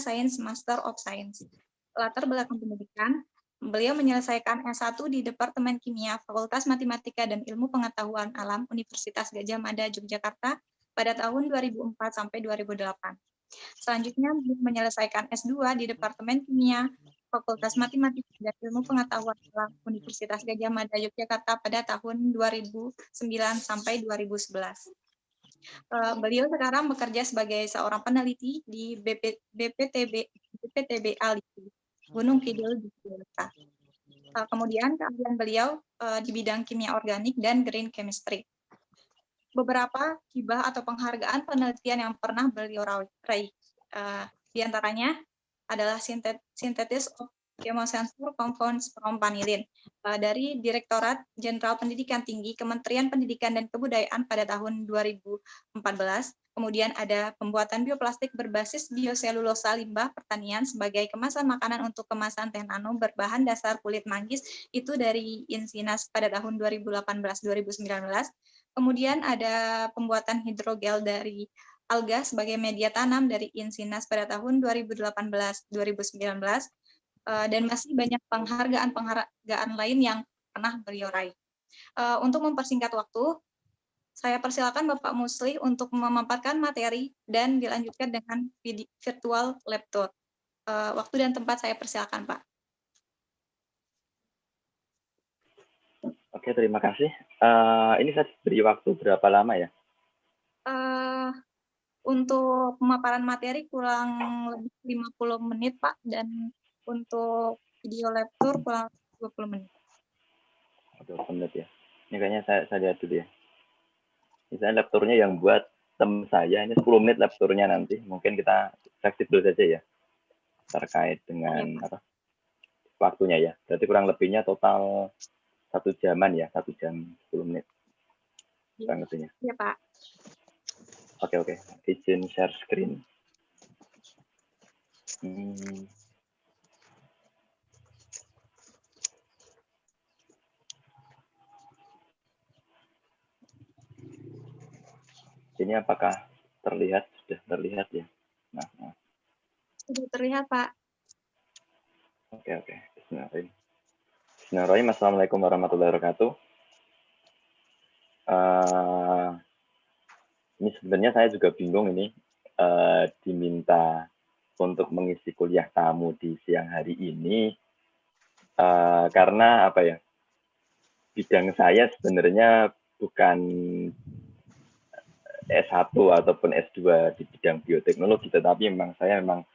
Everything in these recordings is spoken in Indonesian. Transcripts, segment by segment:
Science Master of Science. Latar belakang pendidikan, beliau menyelesaikan S1 di Departemen Kimia Fakultas Matematika dan Ilmu Pengetahuan Alam Universitas Gadjah Mada Yogyakarta pada tahun 2004 sampai 2008. Selanjutnya menyelesaikan S2 di Departemen Kimia Fakultas Matematika dan Ilmu Pengetahuan Alam Universitas Gadjah Mada Yogyakarta pada tahun 2009 sampai 2011. Beliau sekarang bekerja sebagai seorang peneliti di BPTB ALIPI, Gunung Kidul di Jakarta. Kemudian keahlian beliau di bidang kimia organik dan green chemistry. Beberapa hibah atau penghargaan penelitian yang pernah beliau raih, di antaranya adalah Synthesis of Chemosensor Compounds from Vanillin dari Direktorat Jenderal Pendidikan Tinggi Kementerian Pendidikan dan Kebudayaan pada tahun 2014. Kemudian ada pembuatan bioplastik berbasis bioselulosa limbah pertanian sebagai kemasan makanan untuk kemasan teh nano berbahan dasar kulit manggis, itu dari Insinas pada tahun 2018-2019. Kemudian ada pembuatan hidrogel dari alga sebagai media tanam dari Insinas pada tahun 2018-2019, dan masih banyak penghargaan lain yang pernah beliau raih. Untuk mempersingkat waktu, saya persilakan Bapak Musli untuk memaparkan materi dan dilanjutkan dengan virtual lab tour. Waktu dan tempat saya persilakan, Pak. Oke, terima kasih. Ini saya beri waktu berapa lama ya? Untuk pemaparan materi kurang lebih 50 menit, Pak, dan untuk video lab tour kurang 20 menit. 20 menit ya. Ini kayaknya saya lihat dulu ya. Misalnya lab tournya yang buat teman saya, ini 10 menit lab tournya nanti. Mungkin kita fleksibel saja ya, terkait dengan apa waktunya ya. Berarti kurang lebihnya total 1 jaman ya, 1 jam 10 menit. Kurang lebihnya. Iya, Pak. Oke. Izin share screen. Ini apakah terlihat? Sudah terlihat ya? Nah. Sudah terlihat, Pak. Oke. Bismillahirrahmanirrahim. Assalamualaikum warahmatullahi wabarakatuh. Ini sebenarnya saya juga bingung ini, diminta untuk mengisi kuliah tamu di siang hari ini, karena apa ya, bidang saya sebenarnya bukan S1 ataupun S2 di bidang bioteknologi, tetapi saya memang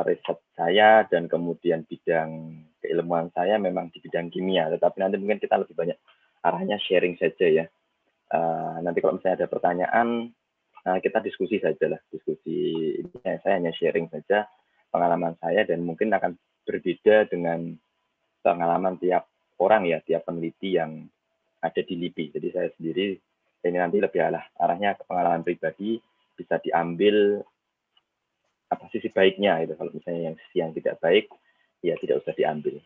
riset saya dan kemudian bidang keilmuan saya memang di bidang kimia, tetapi nanti mungkin kita lebih banyak arahnya sharing saja ya. Nanti kalau misalnya ada pertanyaan, kita diskusi saja lah. Saya hanya sharing saja pengalaman saya dan mungkin akan berbeda dengan pengalaman tiap orang ya, tiap peneliti yang ada di LIPI. Jadi saya sendiri ini nanti lebih arahnya ke pengalaman pribadi, bisa diambil apa sisi baiknya gitu. Kalau misalnya yang sisi yang tidak baik, ya tidak usah diambil.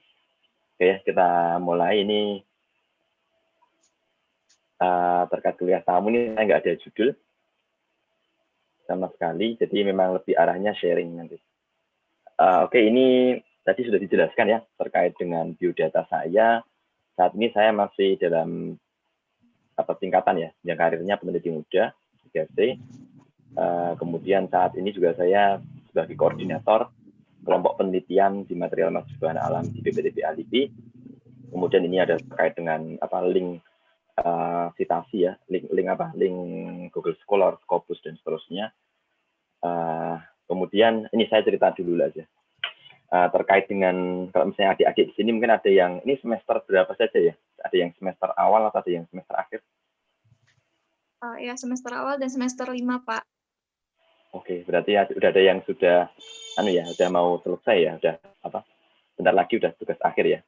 Oke, kita mulai ini. Terkait kuliah tamu ini saya nggak ada judul sama sekali, jadi memang lebih arahnya sharing nanti. Oke, ini tadi sudah dijelaskan ya terkait dengan biodata saya. Saat ini saya masih dalam tingkatan ya, yang karirnya peneliti muda 3C. Kemudian saat ini juga saya sebagai koordinator kelompok penelitian di material bahan alam di BPTB ALIPI. Kemudian ini ada terkait dengan link citasi ya, link Google Scholar, Scopus dan seterusnya. Kemudian ini saya cerita dulu aja terkait dengan kalau misalnya adik-adik di sini mungkin ada yang ini semester berapa saja ya? Ada yang semester awal atau ada yang semester akhir? Ya, semester awal dan semester 5, Pak. Oke, berarti udah ada yang sudah udah mau selesai ya, udah bentar lagi udah tugas akhir ya.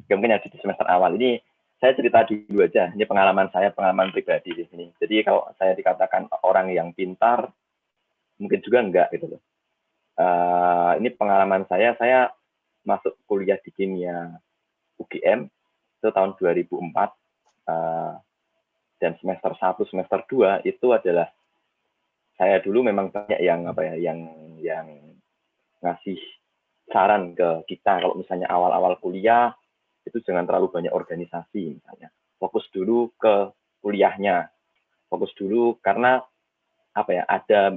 Oke, mungkin ada di semester awal ini saya cerita dulu aja, ini pengalaman saya, pengalaman pribadi di sini. Jadi kalau saya dikatakan orang yang pintar, mungkin juga enggak gitu loh. Ini pengalaman saya masuk kuliah di kimia UGM itu tahun 2004, dan semester 1, semester 2 itu adalah saya dulu memang banyak yang ngasih saran ke kita kalau misalnya awal-awal kuliah itu jangan terlalu banyak organisasi misalnya. Fokus dulu ke kuliahnya. Fokus dulu karena apa ya, ada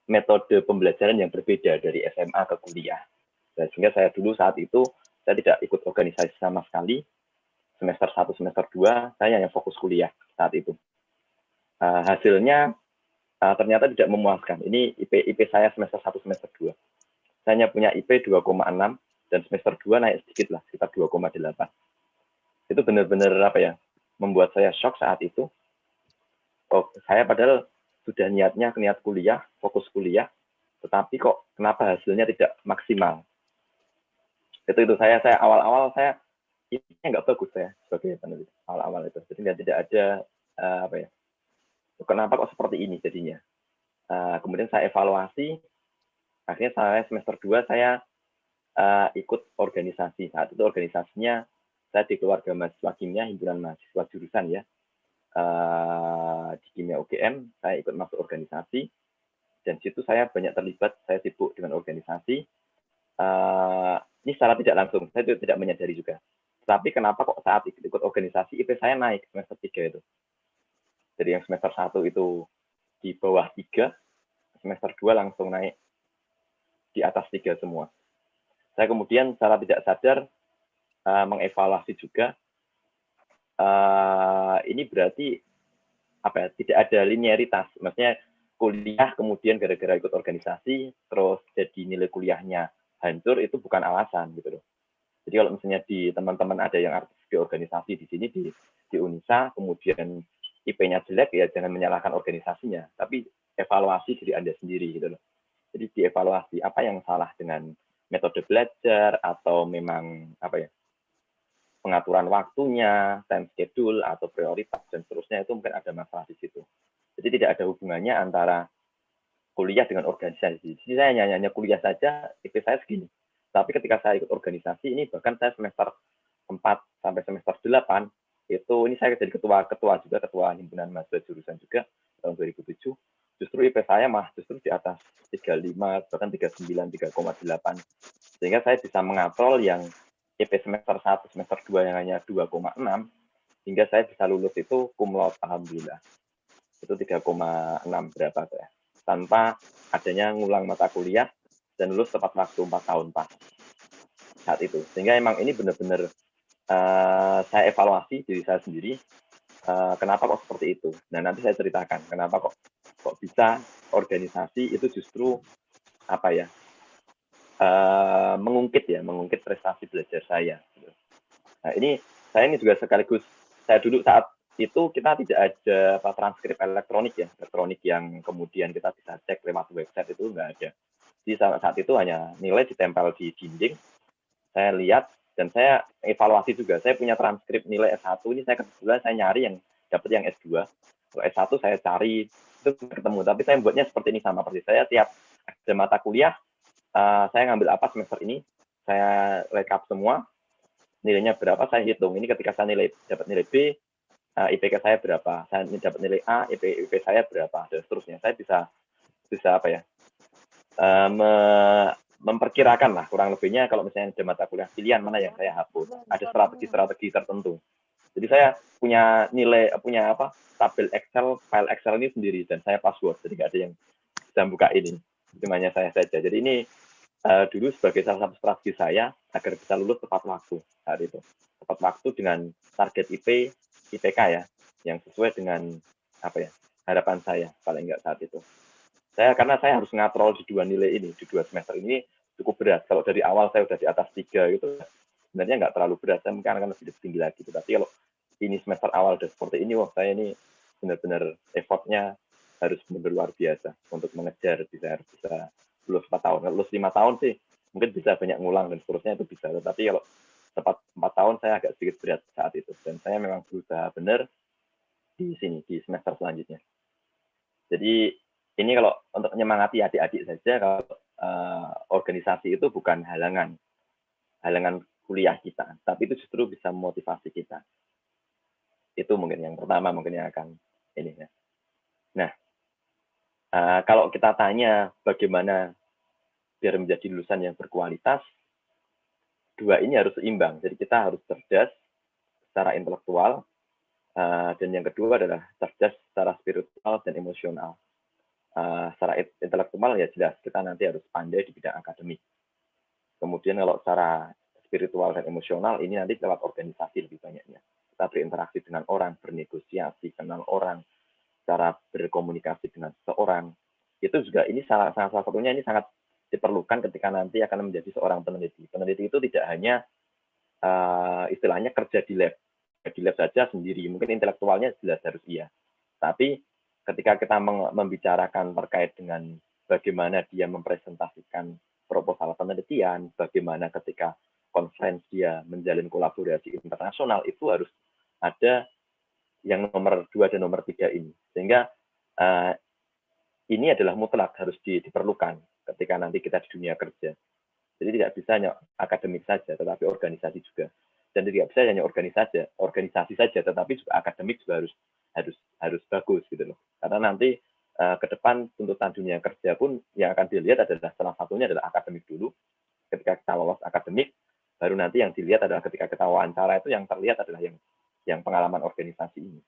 metode pembelajaran yang berbeda dari SMA ke kuliah. Dan sehingga saya dulu saat itu saya tidak ikut organisasi sama sekali. Semester 1, semester 2 saya hanya fokus kuliah saat itu. Hasilnya ternyata tidak memuaskan. Ini IP saya semester 1, semester 2. Saya hanya punya IP 2,6 dan semester 2 naik sedikit lah, sekitar 2,8. Itu benar-benar apa ya, membuat saya shock saat itu. Oh, saya padahal sudah niat kuliah, fokus kuliah, tetapi kok kenapa hasilnya tidak maksimal. Itu saya awal-awal saya ini nggak bagus saya sebagai peneliti awal-awal itu. Jadi tidak ada apa ya, kenapa kok seperti ini jadinya. Kemudian saya evaluasi, akhirnya saya semester 2 saya ikut organisasi. Saat itu organisasinya saya di keluarga mahasiswa kimia, himpunan mahasiswa jurusan ya, di kimia UGM, saya ikut masuk organisasi, dan situ saya banyak terlibat, saya sibuk dengan organisasi. Ini secara tidak langsung, saya tidak menyadari juga. Tapi kenapa kok saat ikut organisasi IP saya naik semester 3 itu. Jadi yang semester 1 itu di bawah 3, semester 2 langsung naik di atas 3 semua. Saya kemudian secara tidak sadar mengevaluasi juga. Ini berarti apa ya, tidak ada linearitas. Maksudnya kuliah kemudian gara-gara ikut organisasi terus jadi nilai kuliahnya hancur, itu bukan alasan gitu loh. Jadi kalau misalnya di teman-teman ada yang aktif di organisasi di sini di Unisa, kemudian IP-nya jelek, ya jangan menyalahkan organisasinya, tapi evaluasi diri Anda sendiri gitu loh. Jadi dievaluasi apa yang salah dengan metode belajar atau memang apa ya, pengaturan waktunya, time schedule atau prioritas dan seterusnya, itu mungkin ada masalah di situ. Jadi tidak ada hubungannya antara kuliah dengan organisasi. Jadi saya hanya kuliah saja, IP saya segini. Tapi ketika saya ikut organisasi ini, bahkan saya semester 4 sampai semester 8, itu ini saya jadi ketua juga, ketua himpunan mahasiswa jurusan juga tahun 2007. Justru IP saya justru di atas 35, bahkan 39, 3,8. Sehingga saya bisa mengatrol yang IP semester 1, semester 2 yang hanya 2,6, hingga saya bisa lulus itu cum laude, alhamdulillah. Itu 3,6 berapa saya. Tanpa adanya ngulang mata kuliah dan lulus tepat waktu 4 tahun pas saat itu. Sehingga emang ini benar-benar saya evaluasi diri saya sendiri, kenapa kok seperti itu. Nah, nanti saya ceritakan kenapa kok bisa organisasi itu justru apa ya, mengungkit prestasi belajar saya. Nah, saya juga sekaligus, saya dulu saat itu kita tidak ada transkrip elektronik yang kemudian kita bisa cek lewat website, itu nggak ada. Jadi saat itu hanya nilai ditempel di dinding, saya lihat dan saya evaluasi juga. Saya punya transkrip nilai S1 ini, saya kebetulan saya nyari yang dapat yang S2. Kalau S1 saya cari itu ketemu, tapi saya buatnya seperti ini sama persis. Saya tiap ada mata kuliah, saya ngambil apa semester ini, saya rekap semua, nilainya berapa, saya hitung. Ini ketika saya dapat nilai B, IPK saya berapa, saya dapat nilai A, IP saya berapa, dan seterusnya. Saya bisa apa ya, memperkirakan lah kurang lebihnya kalau misalnya ada mata kuliah pilihan mana yang saya hapus. Ada strategi tertentu. Jadi saya punya tabel Excel, file Excel ini sendiri, dan saya password, jadi nggak ada yang bisa buka ini. Cuma hanya saya saja. Jadi ini dulu sebagai salah satu strategi saya agar bisa lulus tepat waktu saat itu. Tepat waktu dengan target IPK ya, yang sesuai dengan harapan saya paling enggak saat itu. Karena saya harus ngatrol di 2 nilai ini, di 2 semester ini cukup berat. Kalau dari awal saya udah di atas 3 gitu, sebenarnya nggak terlalu berat, saya mungkin akan lebih tinggi lagi. Tapi kalau ini semester awal udah seperti ini, wah saya ini benar-benar effortnya harus benar luar biasa untuk mengejar bisa lulus 4 tahun. Kalau lulus 5 tahun sih mungkin bisa banyak ngulang dan seterusnya, itu bisa. Tapi kalau tepat 4 tahun saya agak sedikit berat saat itu. Dan saya memang berusaha benar di sini, di semester selanjutnya. Jadi ini kalau untuk menyemangati adik-adik saja, kalau organisasi itu bukan halangan kuliah kita, tapi itu justru bisa memotivasi kita. Itu mungkin yang pertama, mungkin yang akan ini ya. Nah, kalau kita tanya bagaimana biar menjadi lulusan yang berkualitas, dua ini harus seimbang. Jadi kita harus cerdas secara intelektual, dan yang kedua adalah cerdas secara spiritual dan emosional. Secara intelektual ya jelas kita nanti harus pandai di bidang akademik. Kemudian kalau secara spiritual dan emosional ini nanti lewat organisasi lebih banyaknya. Kita berinteraksi dengan orang, bernegosiasi, kenal orang, cara berkomunikasi dengan seseorang. Itu juga ini salah satunya ini sangat diperlukan ketika nanti akan menjadi seorang peneliti. Peneliti itu tidak hanya istilahnya kerja di lab saja sendiri. Mungkin intelektualnya jelas harus iya. Tapi ketika kita membicarakan terkait dengan bagaimana dia mempresentasikan proposal penelitian, bagaimana ketika conference dia menjalin kolaborasi internasional, itu harus ada yang nomor 2 dan nomor 3 ini. Sehingga ini adalah mutlak harus diperlukan ketika nanti kita di dunia kerja. Jadi tidak bisa hanya akademik saja, tetapi organisasi juga. Dan tidak bisa hanya organisasi saja, tetapi juga akademik juga harus bagus gitu loh. Karena nanti ke depan tuntutan dunia kerja pun yang akan dilihat adalah salah satunya adalah akademik dulu. Ketika kita lolos akademik, baru nanti yang dilihat adalah ketika kita wawancara itu yang terlihat adalah yang pengalaman organisasi ini.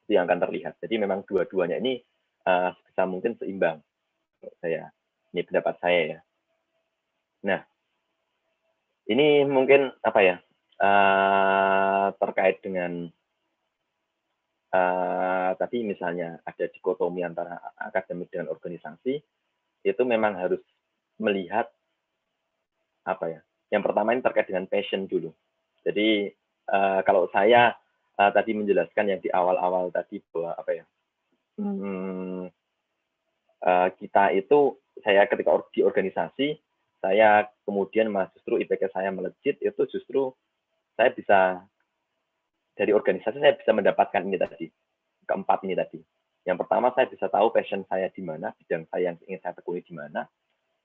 Itu yang akan terlihat. Jadi memang dua-duanya ini sebisa mungkin seimbang. Ini pendapat saya ya. Nah, ini mungkin apa ya, terkait dengan tadi misalnya ada dikotomi antara akademik dengan organisasi, itu memang harus melihat apa ya, yang pertama ini terkait dengan passion dulu. Jadi kalau saya tadi menjelaskan yang di awal-awal tadi bahwa apa ya, kita itu, saya ketika di organisasi, saya kemudian justru IPK saya melejit, itu justru saya bisa, dari organisasi saya bisa mendapatkan ini tadi, keempat ini tadi. Yang pertama saya bisa tahu passion saya di mana, bidang saya yang ingin saya tekuni di mana.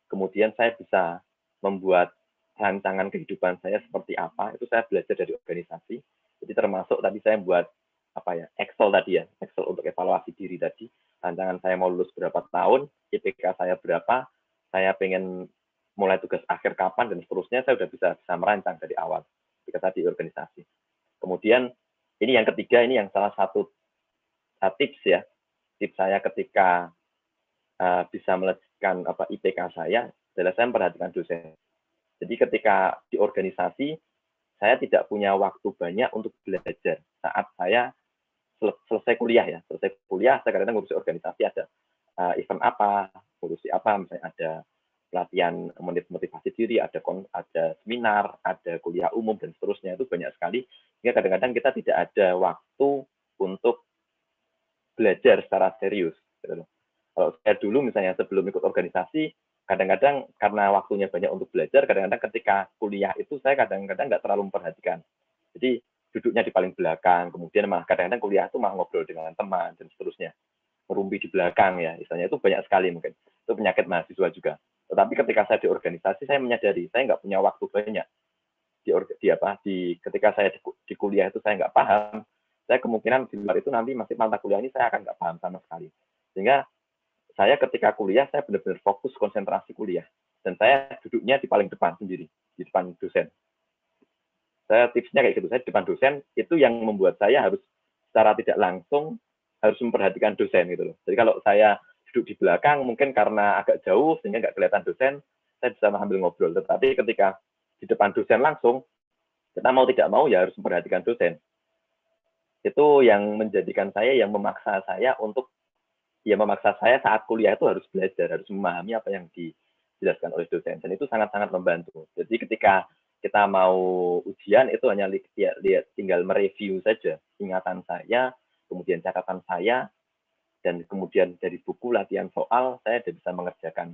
Kemudian saya bisa membuat rancangan kehidupan saya seperti apa, itu saya belajar dari organisasi. Jadi termasuk tadi saya buat apa ya, Excel tadi ya, Excel untuk evaluasi diri tadi. Rancangan saya mau lulus berapa tahun, IPK saya berapa, saya pengen mulai tugas akhir kapan, dan seterusnya saya sudah bisa merancang dari awal ketika tadi organisasi. Kemudian ini yang ketiga, ini yang salah satu tips ya, tips saya ketika bisa melejitkan IPK saya adalah saya memperhatikan dosen. Jadi ketika di organisasi saya tidak punya waktu banyak untuk belajar saat saya selesai kuliah ya. Selesai kuliah saya kadang-kadang ngurusi organisasi, ada event apa, ngurusi apa, misalnya ada pelatihan motivasi diri, ada seminar, ada kuliah umum, dan seterusnya. Itu banyak sekali, sehingga kadang-kadang kita tidak ada waktu untuk belajar secara serius. Kalau saya dulu misalnya sebelum ikut organisasi, kadang-kadang karena waktunya banyak untuk belajar, kadang-kadang ketika kuliah itu saya kadang-kadang nggak terlalu memperhatikan. Jadi duduknya di paling belakang, kemudian malah kadang-kadang kuliah itu malah ngobrol dengan teman, dan seterusnya. Merumpi di belakang ya, misalnya itu banyak sekali mungkin. Itu penyakit mahasiswa juga. Tetapi ketika saya di organisasi, saya menyadari saya nggak punya waktu banyak. Ketika saya di kuliah itu saya nggak paham, saya kemungkinan di luar itu nanti masih mata kuliah ini saya akan nggak paham sama sekali. Sehingga saya ketika kuliah, saya benar-benar fokus konsentrasi kuliah. Dan saya duduknya di paling depan sendiri, di depan dosen. Saya tipsnya kayak gitu, saya di depan dosen, itu yang membuat saya harus secara tidak langsung harus memperhatikan dosen gitu loh. Jadi kalau saya duduk di belakang, mungkin karena agak jauh, sehingga nggak kelihatan dosen, saya bisa sambil ngobrol. Tetapi ketika di depan dosen langsung, kita mau tidak mau ya harus memperhatikan dosen. Itu yang menjadikan saya, yang memaksa saya untuk memaksa saya saat kuliah itu harus belajar, harus memahami apa yang dijelaskan oleh dosen, dan itu sangat-sangat membantu. Jadi ketika kita mau ujian itu hanya tinggal mereview saja ingatan saya, kemudian catatan saya, dan kemudian dari buku latihan soal saya sudah bisa mengerjakan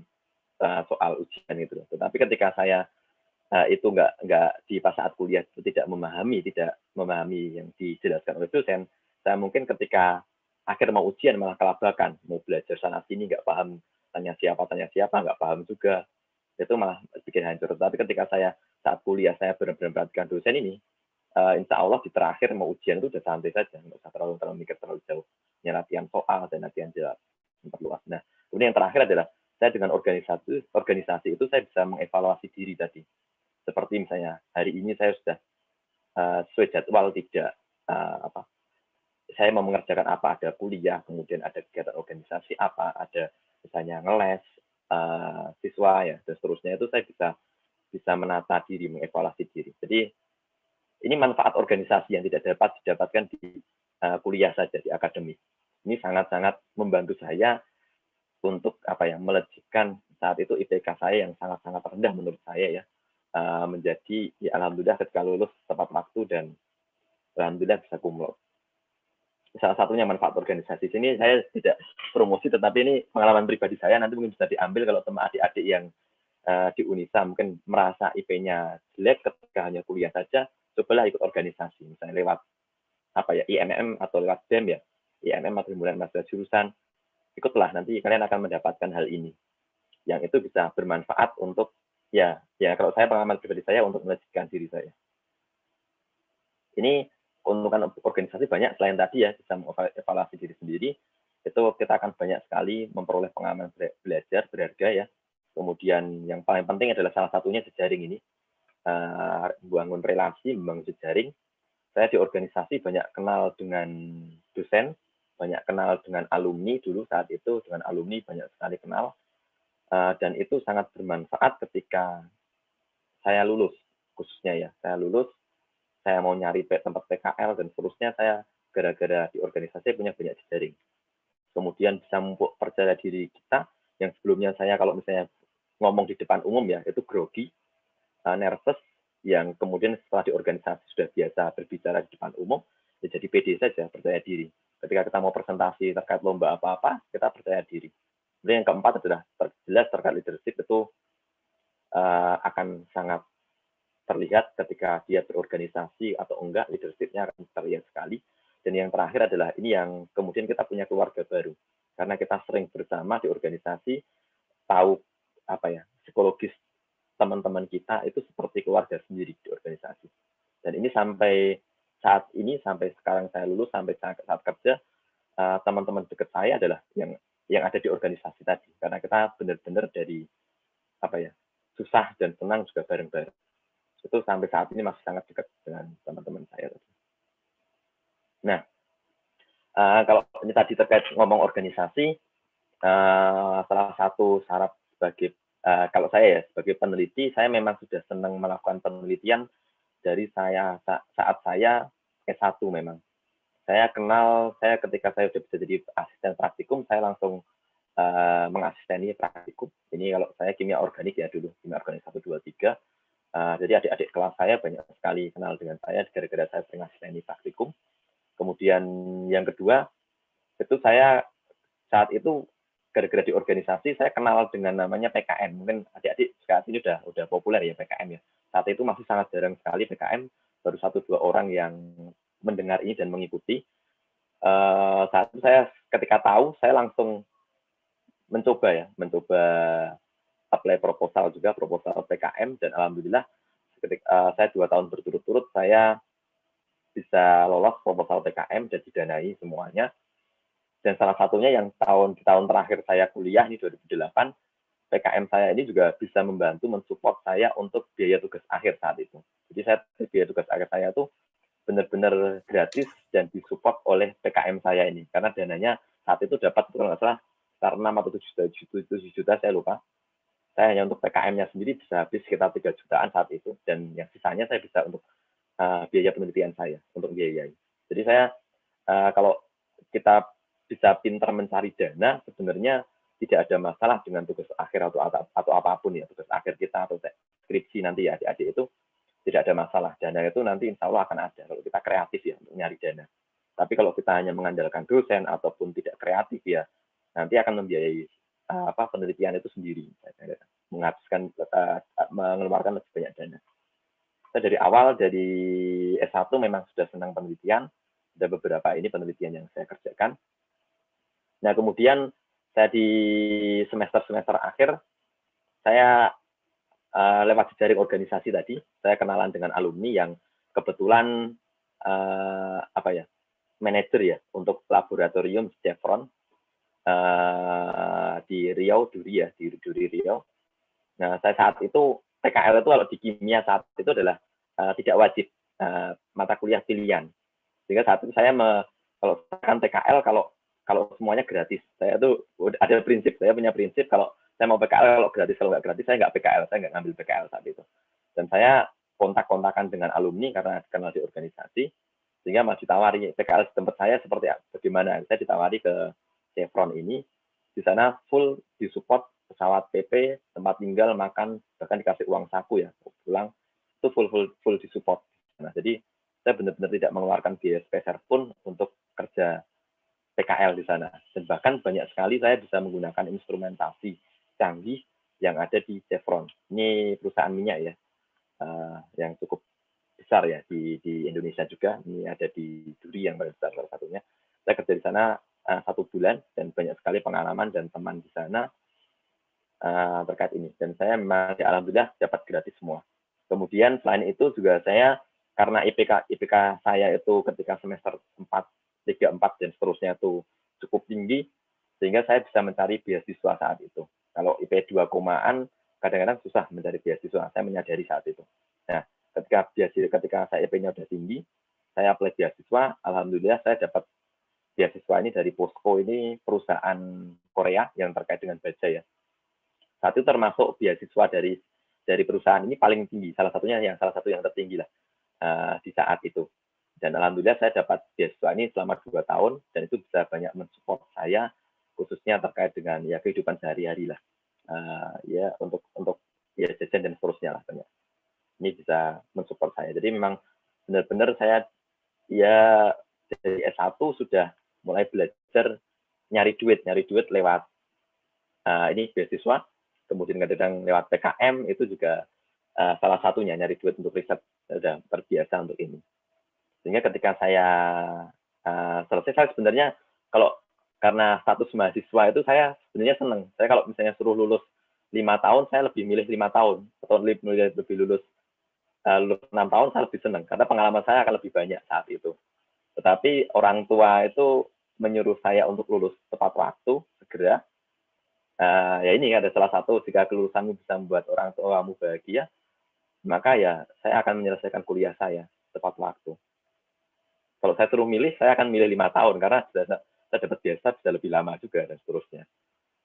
soal ujian itu. Tetapi ketika saya itu nggak di pas saat kuliah itu tidak memahami yang dijelaskan oleh dosen, saya mungkin ketika akhir mau ujian malah kelabakan, mau belajar sana sini nggak paham, tanya siapa nggak paham juga, itu malah bikin hancur. Tapi ketika saya saat kuliah saya benar-benar perhatikan dosen ini, insya Allah di terakhir mau ujian itu udah santai saja, nggak usah terlalu mikir terlalu jauh, latihan soal dan latihan jawab memperluas. Nah, kemudian yang terakhir adalah saya dengan organisasi itu saya bisa mengevaluasi diri tadi. Seperti misalnya hari ini saya sudah sesuai jadwal tidak saya mau mengerjakan apa, ada kuliah, kemudian ada kegiatan organisasi apa, ada misalnya ngeles siswa ya dan seterusnya, itu saya bisa menata diri, mengevaluasi diri. Jadi ini manfaat organisasi yang tidak dapat didapatkan di kuliah saja, di akademik. Ini sangat-sangat membantu saya untuk melejitkan saat itu IPK saya yang sangat-sangat rendah menurut saya ya, menjadi ya alhamdulillah ketika lulus tepat waktu dan alhamdulillah bisa cum laude. Salah satunya manfaat organisasi. Sini saya tidak promosi, tetapi ini pengalaman pribadi saya, nanti mungkin bisa diambil kalau teman adik-adik yang di Unisa mungkin merasa IP-nya jelek ketika hanya kuliah saja, cobalah ikut organisasi, misalnya lewat IMM atau lewat BEM ya, IMM atau himpunan mahasiswa jurusan, ikutlah, nanti kalian akan mendapatkan hal ini, yang itu bisa bermanfaat untuk ya kalau saya pengalaman pribadi saya untuk melejitkan diri saya. Ini keuntungan organisasi banyak selain tadi ya, bisa mengevaluasi diri sendiri, itu kita akan banyak sekali memperoleh pengalaman belajar berharga ya. Kemudian yang paling penting adalah salah satunya jejaring ini, membangun relasi, membangun jejaring. Saya di organisasi banyak kenal dengan dosen, banyak kenal dengan alumni dulu saat itu, dengan alumni banyak sekali kenal, dan itu sangat bermanfaat ketika saya lulus, khususnya ya, saya lulus, saya mau nyari tempat PKL dan seterusnya, saya gara-gara di organisasi punya banyak jejaring. Kemudian bisa mempercaya diri kita, yang sebelumnya saya kalau misalnya ngomong di depan umum ya, itu grogi, nervous, yang kemudian setelah di organisasi sudah biasa berbicara di depan umum, ya jadi pede saja, percaya diri. Ketika kita mau presentasi terkait lomba apa-apa, kita percaya diri. Kemudian yang keempat adalah jelas terkait leadership, itu akan sangat terlihat ketika dia berorganisasi atau enggak, leadership-nya akan terlihat sekali. Dan yang terakhir adalah ini yang kemudian kita punya keluarga baru. Karena kita sering bersama di organisasi, tahu psikologis teman-teman kita itu seperti keluarga sendiri di organisasi. Dan ini sampai saat ini, sampai sekarang saya lulus, sampai saat kerja, teman-teman dekat saya adalah yang ada di organisasi tadi. Karena kita benar-benar dari susah dan senang juga bareng-bareng. Itu sampai saat ini masih sangat dekat dengan teman-teman saya. Nah, kalau ini tadi terkait ngomong organisasi, salah satu syarat sebagai kalau saya ya sebagai peneliti, saya memang sudah senang melakukan penelitian dari saat saya S1 memang. Saya ketika saya sudah bisa jadi asisten praktikum, saya langsung mengasisteni praktikum. Ini kalau saya kimia organik ya dulu, kimia organik 1, 2, 3. Jadi adik-adik kelas saya banyak sekali kenal dengan saya gara-gara saya sering asisteni praktikum. Kemudian yang kedua, itu saya saat itu gara-gara di organisasi saya kenal dengan namanya PKM. Mungkin adik-adik saat ini udah populer ya PKM ya. Saat itu masih sangat jarang sekali PKM, baru 1-2 orang yang mendengar ini dan mengikuti. Saat itu saya ketika tahu, saya langsung mencoba apply proposal PKM, dan alhamdulillah ketika saya 2 tahun berturut-turut saya bisa lolos proposal PKM dan didanai semuanya. Dan salah satunya yang di tahun terakhir saya kuliah ini 2008, PKM saya ini juga bisa membantu mensupport saya untuk biaya tugas akhir saat itu. Jadi biaya tugas akhir saya itu benar-benar gratis dan disupport oleh PKM saya ini. Karena dananya saat itu dapat, kalau nggak salah, karena 6 atau 7 juta, saya lupa. Saya hanya untuk PKM-nya sendiri bisa habis sekitar 3 jutaan saat itu. Dan yang sisanya saya bisa untuk biaya penelitian saya, untuk biayai. Jadi saya, kalau kita bisa pintar mencari dana, sebenarnya tidak ada masalah dengan tugas akhir atau apapun ya, tugas akhir kita atau skripsi nanti ya adik-adik itu tidak ada masalah. Dana itu nanti insya Allah akan ada kalau kita kreatif ya untuk nyari dana. Tapi kalau kita hanya mengandalkan dosen ataupun tidak kreatif ya, nanti akan membiayai penelitian itu sendiri, menghabiskan mengeluarkan lebih banyak dana. Saya dari awal dari S1 memang sudah senang penelitian, ada beberapa ini penelitian yang saya kerjakan. Nah, kemudian saya di semester akhir, saya lewat jejaring organisasi tadi, saya kenalan dengan alumni yang kebetulan manajer ya untuk laboratorium Chevron. di Riau, Duri ya, di Duri Riau. Nah, saya saat itu PKL itu kalau di kimia saat itu adalah tidak wajib mata kuliah pilihan. Sehingga saat itu saya kalau kan PKL kalau semuanya gratis. Saya tuh ada prinsip, saya punya prinsip kalau saya mau PKL kalau gratis, kalau nggak gratis saya nggak PKL, saya nggak ngambil PKL saat itu. Dan saya kontak-kontakan dengan alumni karena kenal di organisasi, sehingga masih ditawari PKL di tempat saya seperti bagaimana. Saya ditawari ke Chevron ini, di sana full disupport pesawat PP, tempat tinggal, makan, bahkan dikasih uang saku ya, pulang itu full disupport. Nah, jadi saya benar-benar tidak mengeluarkan biaya spesial pun untuk kerja PKL di sana. Dan bahkan banyak sekali saya bisa menggunakan instrumentasi canggih yang ada di Chevron. Ini perusahaan minyak ya, yang cukup besar ya di Indonesia juga. Ini ada di Duri yang paling besar salah satunya. Saya kerja di sana 1 bulan dan banyak sekali pengalaman dan teman di sana terkait ini. Dan saya memang ya, alhamdulillah dapat gratis semua. Kemudian selain itu juga saya karena IPK saya itu ketika semester 4, 3, 4 dan seterusnya itu cukup tinggi, sehingga saya bisa mencari beasiswa saat itu. Kalau IP 2 komaan kadang-kadang susah mencari beasiswa. Saya menyadari saat itu. Nah, ketika saya IP-nya udah tinggi, saya apply beasiswa, alhamdulillah saya dapat beasiswa ini dari Posko, ini perusahaan Korea yang terkait dengan baja ya. Saat itu termasuk beasiswa dari perusahaan ini paling tinggi, salah satu yang tertinggi lah di saat itu. Dan alhamdulillah saya dapat beasiswa ini selama 2 tahun dan itu bisa banyak mensupport saya khususnya terkait dengan ya kehidupan sehari-hari lah. Ya untuk ya jajan dan seterusnya lah banyak. Ini bisa mensupport saya. Jadi memang benar-benar saya ya dari S1 sudah mulai belajar nyari duit lewat ini beasiswa, kemudian kadang lewat PKM itu juga salah satunya nyari duit untuk riset. Saya sudah terbiasa untuk ini. Sehingga ketika saya selesai, saya sebenarnya kalau karena status mahasiswa itu saya sebenarnya senang. Saya kalau misalnya suruh lulus 5 tahun, saya lebih milih 5 tahun. Atau lebih lulus 6 tahun, saya lebih senang. Karena pengalaman saya akan lebih banyak saat itu. Tetapi orang tua itu menyuruh saya untuk lulus tepat waktu, segera. Ya ini ada salah satu, jika kelulusanmu bisa membuat orang tuamu bahagia, maka ya saya akan menyelesaikan kuliah saya tepat waktu. Kalau saya suruh milih, saya akan milih 5 tahun karena saya dapat biasa bisa lebih lama juga dan seterusnya.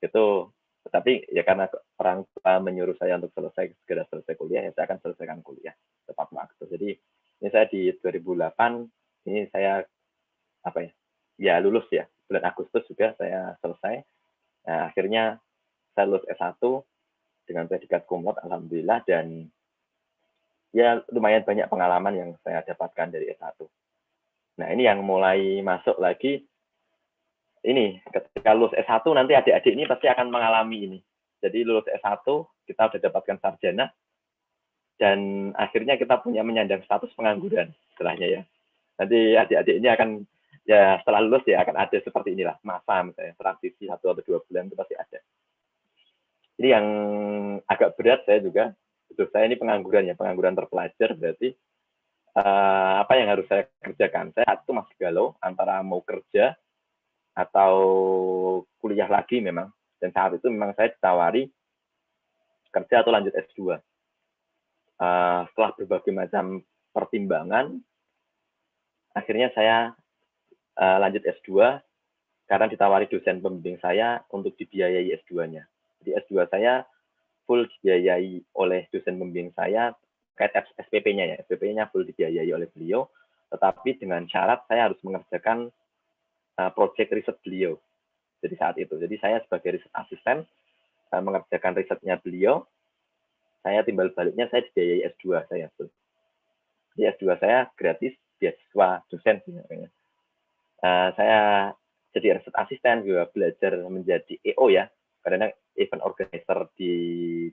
Itu, tetapi ya karena orang tua menyuruh saya untuk segera selesai kuliah, ya saya akan selesaikan kuliah tepat waktu. Jadi ini saya di 2008, ini saya apa ya? Ya lulus ya, bulan Agustus juga saya selesai. Nah, akhirnya saya lulus S1 dengan predikat cum laude alhamdulillah dan ya lumayan banyak pengalaman yang saya dapatkan dari S1. Nah, ini yang mulai masuk lagi, ini ketika lulus S1 nanti adik-adik ini pasti akan mengalami ini. Jadi lulus S1, kita sudah dapatkan sarjana, dan akhirnya kita punya menyandang status pengangguran setelahnya ya. Nanti adik-adik ini akan, ya setelah lulus ya akan ada seperti inilah, masa misalnya transisi 1 atau 2 bulan itu pasti ada. Jadi yang agak berat saya juga, untuk saya ini pengangguran ya, pengangguran terpelajar berarti apa yang harus saya kerjakan. Saya itu masih galau antara mau kerja atau kuliah lagi memang. Dan saat itu memang saya ditawari kerja atau lanjut S2. Setelah berbagai macam pertimbangan, akhirnya saya lanjut S2 karena ditawari dosen pembimbing saya untuk dibiayai S2-nya. Jadi S2 saya full dibiayai oleh dosen pembimbing saya, terkait SPP-nya ya, SPP-nya full dibiayai oleh beliau, tetapi dengan syarat saya harus mengerjakan proyek riset beliau. Jadi saat itu, jadi saya sebagai riset asisten mengerjakan risetnya beliau, saya timbal baliknya saya dibiayai S2 saya. Jadi S2 saya gratis, beasiswa dosen. Saya jadi riset asisten juga belajar menjadi EO ya, karena event organizer di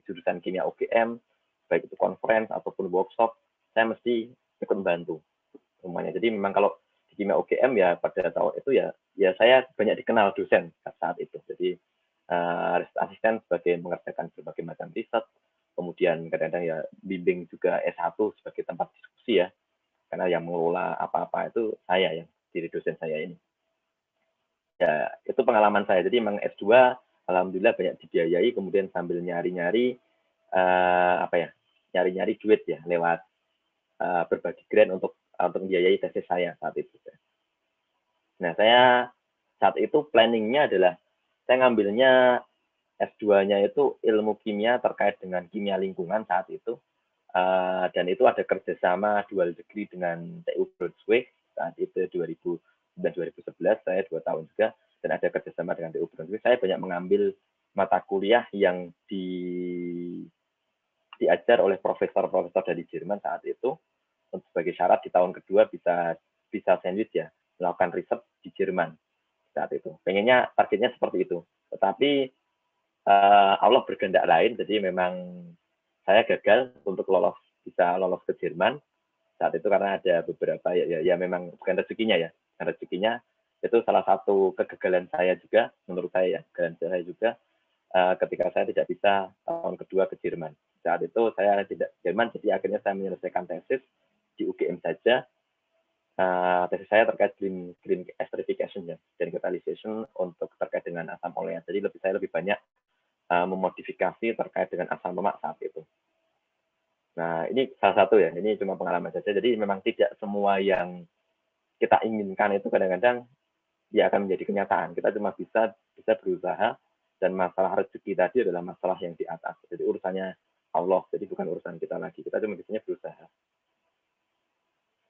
jurusan kimia UGM, baik itu conference ataupun workshop, saya mesti ikut membantu semuanya. Jadi memang kalau di kimia UGM ya pada tahun itu ya saya banyak dikenal dosen saat itu. Jadi riset asisten sebagai mengerjakan berbagai macam riset, kemudian kadang-kadang ya bimbing juga S1 sebagai tempat diskusi ya, karena yang mengelola apa-apa itu saya yang diri dosen saya ini. Ya, itu pengalaman saya. Jadi memang S2 alhamdulillah banyak dibiayai, kemudian sambil nyari-nyari apa ya? Nyari-nyari duit ya lewat berbagi grant untuk membiayai tesis saya saat itu. Nah, saya saat itu planningnya adalah saya ngambilnya S2-nya itu ilmu kimia terkait dengan kimia lingkungan saat itu. Dan itu ada kerjasama dual degree dengan TU Brunswick saat itu 2009-2011, saya 2 tahun juga, dan ada kerjasama dengan TU Brunswick. Saya banyak mengambil mata kuliah yang diajar oleh profesor-profesor dari Jerman saat itu, untuk sebagai syarat di tahun kedua bisa sandwich ya, melakukan riset di Jerman saat itu. Pengennya targetnya seperti itu. Tetapi Allah berkehendak lain, jadi memang saya gagal untuk bisa lolos ke Jerman saat itu karena ada beberapa ya memang bukan rezekinya ya. Rezekinya itu salah satu kegagalan saya juga, menurut saya ya, kegagalan saya juga ketika saya tidak bisa tahun kedua ke Jerman. Saat itu saya tidak Jerman, jadi akhirnya saya menyelesaikan tesis di UGM saja. Tesis saya terkait green esterification ya, dan catalyzation untuk terkait dengan asam oleat. Jadi saya lebih banyak memodifikasi terkait dengan asam lemak saat itu. Nah, ini salah satu ya, ini cuma pengalaman saja. Jadi memang tidak semua yang kita inginkan itu kadang-kadang dia akan menjadi kenyataan. Kita cuma bisa berusaha, dan masalah rezeki tadi adalah masalah yang di atas. Jadi urusannya Allah, jadi bukan urusan kita lagi. Kita cuma bisanya berusaha.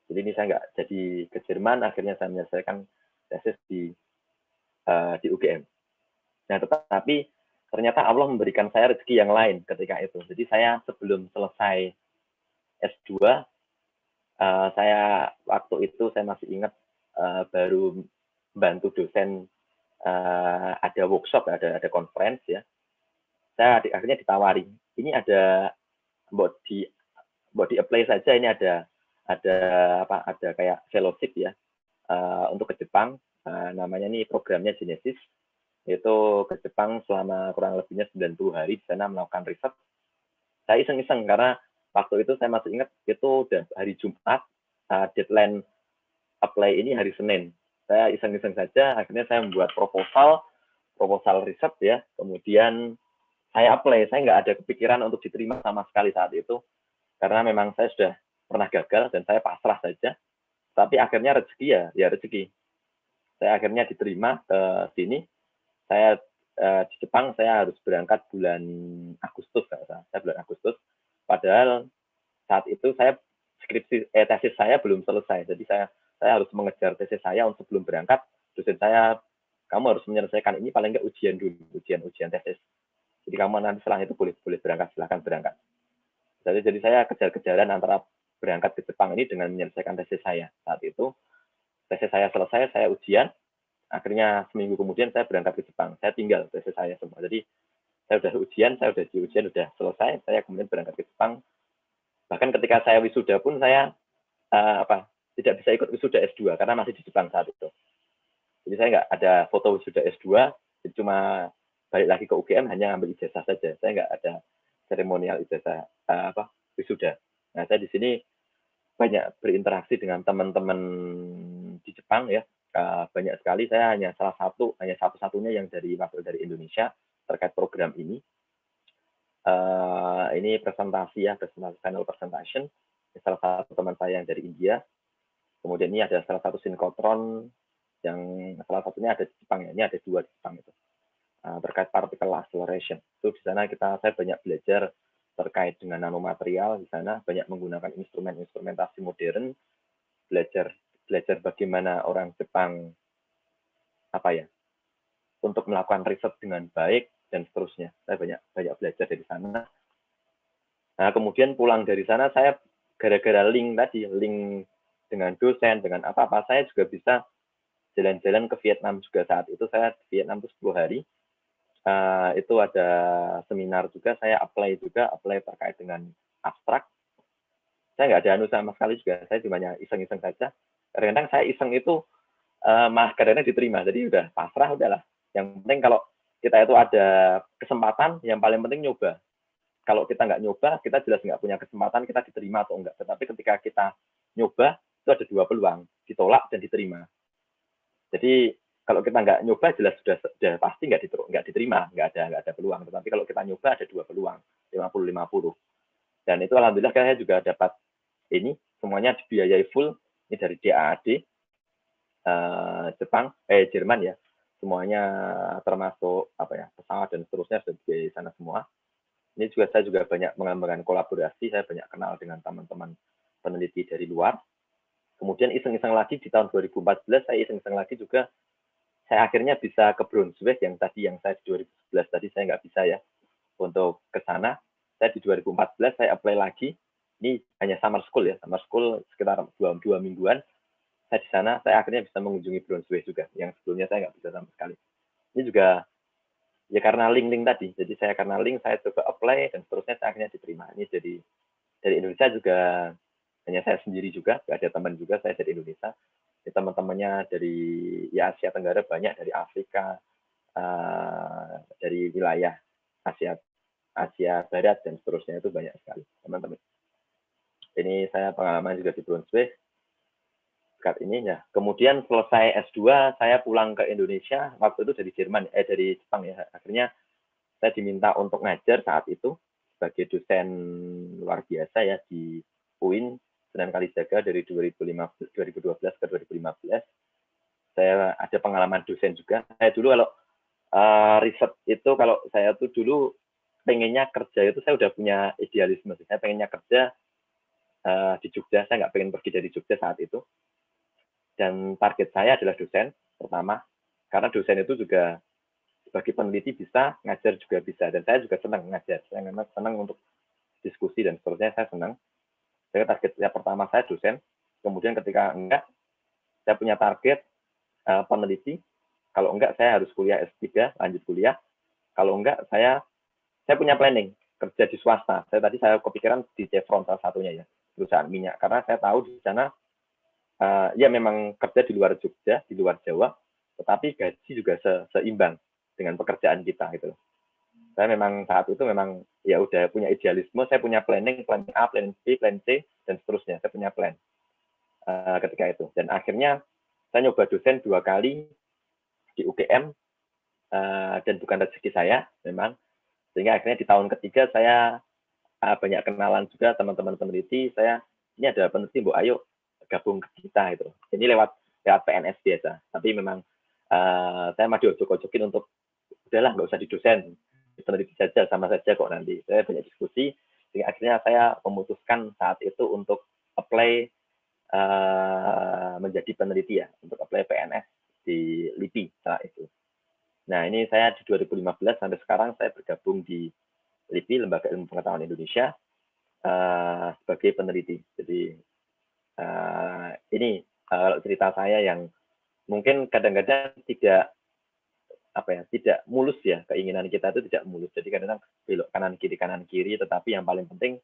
Jadi ini saya nggak jadi ke Jerman, akhirnya saya menyelesaikan tesis di UGM. Nah, tetapi ternyata Allah memberikan saya rezeki yang lain ketika itu. Jadi saya sebelum selesai S2, saya waktu itu saya masih ingat baru bantu dosen ada workshop, ada conference ya. Saya akhirnya ditawari, ini ada buat di apply saja, ini ada kayak fellowship ya untuk ke Jepang, namanya nih programnya Genesis. Itu ke Jepang selama kurang lebihnya 90 hari di sana melakukan riset. Saya iseng-iseng karena waktu itu saya masih ingat itu udah hari Jumat, deadline apply ini hari Senin. Saya iseng-iseng saja, akhirnya saya membuat proposal riset ya, kemudian saya apply. Saya nggak ada kepikiran untuk diterima sama sekali saat itu, karena memang saya sudah pernah gagal dan saya pasrah saja. Tapi akhirnya rezeki ya rezeki. Saya akhirnya diterima ke sini. Saya di Jepang saya harus berangkat bulan Agustus, saya bulan Agustus. Padahal saat itu saya tesis saya belum selesai, jadi saya harus mengejar tesis saya untuk sebelum berangkat. Dosen saya, kamu harus menyelesaikan ini paling nggak ujian dulu, ujian tesis. Jadi kamu nanti setelah itu boleh berangkat, silahkan berangkat. Jadi saya kejar-kejaran antara berangkat ke Jepang ini dengan menyelesaikan tesis saya. Saat itu tesis saya selesai, saya ujian. Akhirnya seminggu kemudian saya berangkat ke Jepang. Saya tinggal tesis saya semua. Jadi saya udah di ujian udah selesai, saya kemudian berangkat ke Jepang. Bahkan ketika saya wisuda pun saya tidak bisa ikut wisuda S2 karena masih di Jepang saat itu. Jadi saya nggak ada foto wisuda S2, jadi cuma balik lagi ke UGM hanya ngambil ijazah saja. Saya nggak ada seremonial ijazah wisuda. Nah, saya di sini banyak berinteraksi dengan teman-teman di Jepang ya. Banyak sekali. Saya hanya satu-satunya yang wakil dari Indonesia terkait program ini. Ini presentasi ya, panel presentation. Salah satu teman saya yang dari India. Kemudian ini ada salah satu sinkotron yang salah satunya ada di Jepang ya. Ini ada 2 di Jepang itu. Terkait particle acceleration. Itu di sana saya banyak belajar terkait dengan nanomaterial di sana, banyak menggunakan instrumentasi modern, belajar bagaimana orang Jepang untuk melakukan riset dengan baik dan seterusnya. Saya banyak belajar dari sana. Nah, kemudian pulang dari sana saya gara-gara link dengan dosen, dengan apa-apa, saya juga bisa jalan-jalan ke Vietnam juga. Saat itu saya di Vietnam itu 10 hari. Itu ada seminar juga, saya apply terkait dengan abstrak. Saya nggak ada anu sama sekali juga, saya cuma iseng-iseng saja. Kadang-kadang saya iseng itu kadang-kadang diterima, jadi udah pasrah, udahlah. Yang penting kalau kita itu ada kesempatan, yang paling penting nyoba. Kalau kita nggak nyoba, kita jelas nggak punya kesempatan kita diterima atau enggak. Tetapi ketika kita nyoba, itu ada 2 peluang, ditolak dan diterima. Jadi kalau kita nggak nyoba jelas sudah pasti nggak diterima, nggak ada peluang. Tetapi kalau kita nyoba ada 2 peluang, 50-50. Dan itu alhamdulillah saya juga dapat ini semuanya dibiayai full ini dari DAAD Jerman ya. Semuanya termasuk pesawat dan seterusnya sudah dibiayai sana semua. Ini juga saya juga banyak mengembangkan kolaborasi, saya banyak kenal dengan teman-teman peneliti dari luar. Kemudian iseng-iseng lagi di tahun 2014 saya iseng-iseng lagi juga saya akhirnya bisa ke Brunswick yang saya di 2011 tadi saya nggak bisa ya untuk ke sana. Saya di 2014 saya apply lagi. Ini hanya summer school ya, summer school sekitar 2 mingguan. Saya di sana, saya akhirnya bisa mengunjungi Brunswick juga, yang sebelumnya saya nggak bisa sama sekali. Ini juga ya karena link tadi. Jadi saya karena link saya coba apply dan seterusnya saya akhirnya diterima. Ini jadi dari Indonesia juga hanya saya sendiri juga, nggak ada teman juga, saya dari Indonesia. Teman-temannya dari ya Asia Tenggara banyak, dari Afrika, dari wilayah Asia Barat dan seterusnya itu banyak sekali teman-teman. Ini saya pengalaman juga di Brunswick saat ini ya. Kemudian selesai S2 saya pulang ke Indonesia waktu itu dari Jepang ya. Akhirnya saya diminta untuk ngajar saat itu sebagai dosen luar biasa ya di UIN Sunan Kalijaga dari 2012 ke 2015. Saya ada pengalaman dosen juga. Saya dulu kalau riset itu kalau saya tuh dulu pengennya kerja itu saya udah punya idealisme. Saya pengennya kerja di Jogja. Saya nggak pengen pergi dari Jogja saat itu. Dan target saya adalah dosen pertama. Karena dosen itu juga sebagai peneliti bisa, ngajar juga bisa. Dan saya juga senang ngajar. Saya memang senang untuk diskusi dan seterusnya saya senang. Jadi target saya pertama saya dosen. Kemudian ketika enggak, saya punya target peneliti. Kalau enggak, saya harus kuliah S3, lanjut kuliah. Kalau enggak, saya punya planning kerja di swasta. Saya kepikiran di Chevron salah satunya ya, perusahaan minyak. Karena saya tahu di sana ya memang kerja di luar Jogja, di luar Jawa, tetapi gaji juga seimbang dengan pekerjaan kita gitu. Saya memang saat itu memang ya udah punya idealisme, saya punya planning A, plan B, plan C dan seterusnya. Saya punya plan ketika itu. Dan akhirnya saya nyoba dosen 2 kali di UGM dan bukan rezeki saya memang. Sehingga akhirnya di tahun ketiga saya banyak kenalan juga teman-teman peneliti. Ini ada peneliti, Bu, ayo gabung ke kita gitu. Ini lewat PNS biasa. Tapi memang saya masih ojok-ojokin untuk udahlah nggak usah di dosen, peneliti saja, sama saja kok nanti. Saya banyak diskusi. Sehingga akhirnya saya memutuskan saat itu untuk apply menjadi peneliti ya, untuk apply PNS di LIPI saat itu. Nah, ini saya di 2015 sampai sekarang saya bergabung di LIPI, Lembaga Ilmu Pengetahuan Indonesia, sebagai peneliti. Jadi ini kalau cerita saya yang mungkin kadang-kadang tidak mulus ya, keinginan kita itu tidak mulus. Jadi kadang-kadang belok kanan kiri, tetapi yang paling penting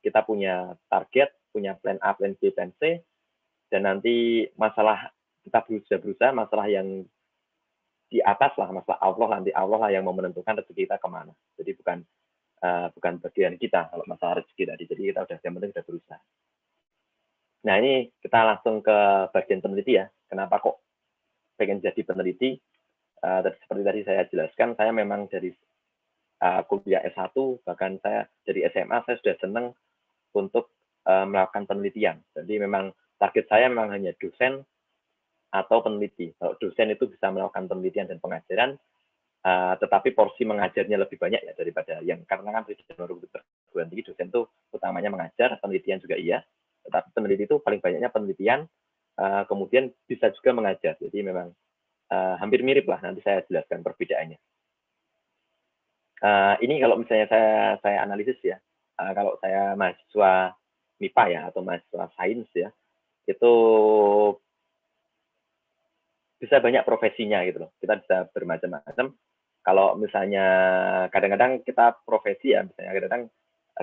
kita punya target, punya plan A, plan B, plan C, dan nanti masalah kita berusaha masalah yang di atas lah, masalah Allah, nanti Allah lah yang mau menentukan rezeki kita kemana. Jadi bukan bagian kita kalau masalah rezeki tadi. Jadi kita yang penting sudah berusaha. Nah, ini kita langsung ke bagian peneliti ya. Kenapa kok pengen jadi peneliti? Seperti tadi saya jelaskan, saya memang dari kuliah S1, bahkan saya dari SMA, saya sudah senang untuk melakukan penelitian. Jadi memang target saya memang hanya dosen atau peneliti. Kalau dosen itu bisa melakukan penelitian dan pengajaran, tetapi porsi mengajarnya lebih banyak ya daripada yang, karena kan perguruan tinggi dosen itu utamanya mengajar, penelitian juga iya, tetapi peneliti itu paling banyaknya penelitian, kemudian bisa juga mengajar. Jadi memang hampir mirip lah, nanti saya jelaskan perbedaannya. Ini kalau misalnya saya analisis ya, kalau saya mahasiswa MIPA ya atau mahasiswa sains ya, itu bisa banyak profesinya gitu loh. Kita bisa bermacam-macam. Kalau misalnya kadang-kadang kita profesi ya, misalnya kadang-kadang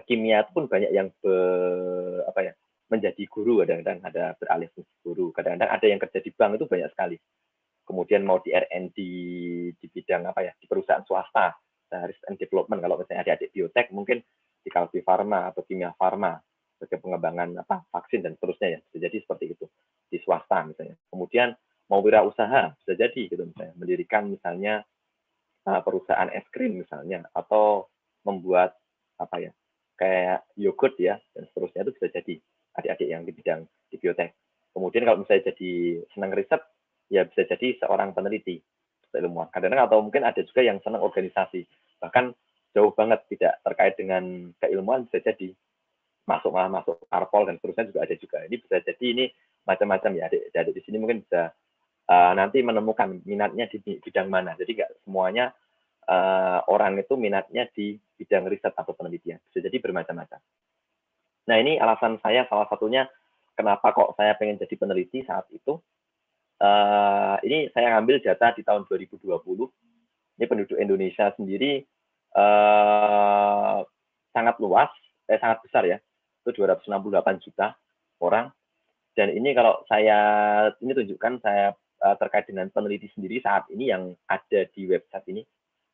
kimia pun banyak yang menjadi guru, kadang-kadang ada beralih fungsi guru, kadang-kadang ada yang kerja di bank itu banyak sekali. Kemudian mau di R&D di bidang di perusahaan swasta, research and development, kalau misalnya adik-adik biotek mungkin di Kalbi Farma atau Kimia Farma sebagai pengembangan vaksin dan seterusnya ya. Jadi seperti itu di swasta misalnya. Kemudian mau wirausaha bisa jadi gitu misalnya, mendirikan misalnya perusahaan es krim misalnya, atau membuat apa ya, kayak yogurt ya dan seterusnya, itu bisa jadi adik-adik yang di bidang di biotek. Kemudian kalau misalnya jadi senang riset, ya bisa jadi seorang peneliti, ilmuwan. Kadang-kadang atau mungkin ada juga yang senang organisasi, bahkan jauh banget tidak terkait dengan keilmuan bisa jadi malah masuk parpol dan seterusnya juga ada juga. Ini bisa jadi ini macam-macam ya adik-adik di sini mungkin bisa nanti menemukan minatnya di bidang mana. Jadi nggak semuanya orang itu minatnya di bidang riset atau penelitian. Bisa jadi bermacam-macam. Nah ini alasan saya salah satunya kenapa kok saya pengen jadi peneliti saat itu. Ini saya ngambil data di tahun 2020. Ini penduduk Indonesia sendiri sangat luas, sangat besar ya. Itu 268 juta orang. Dan ini kalau saya ini tunjukkan saya terkait dengan peneliti sendiri saat ini yang ada di website ini,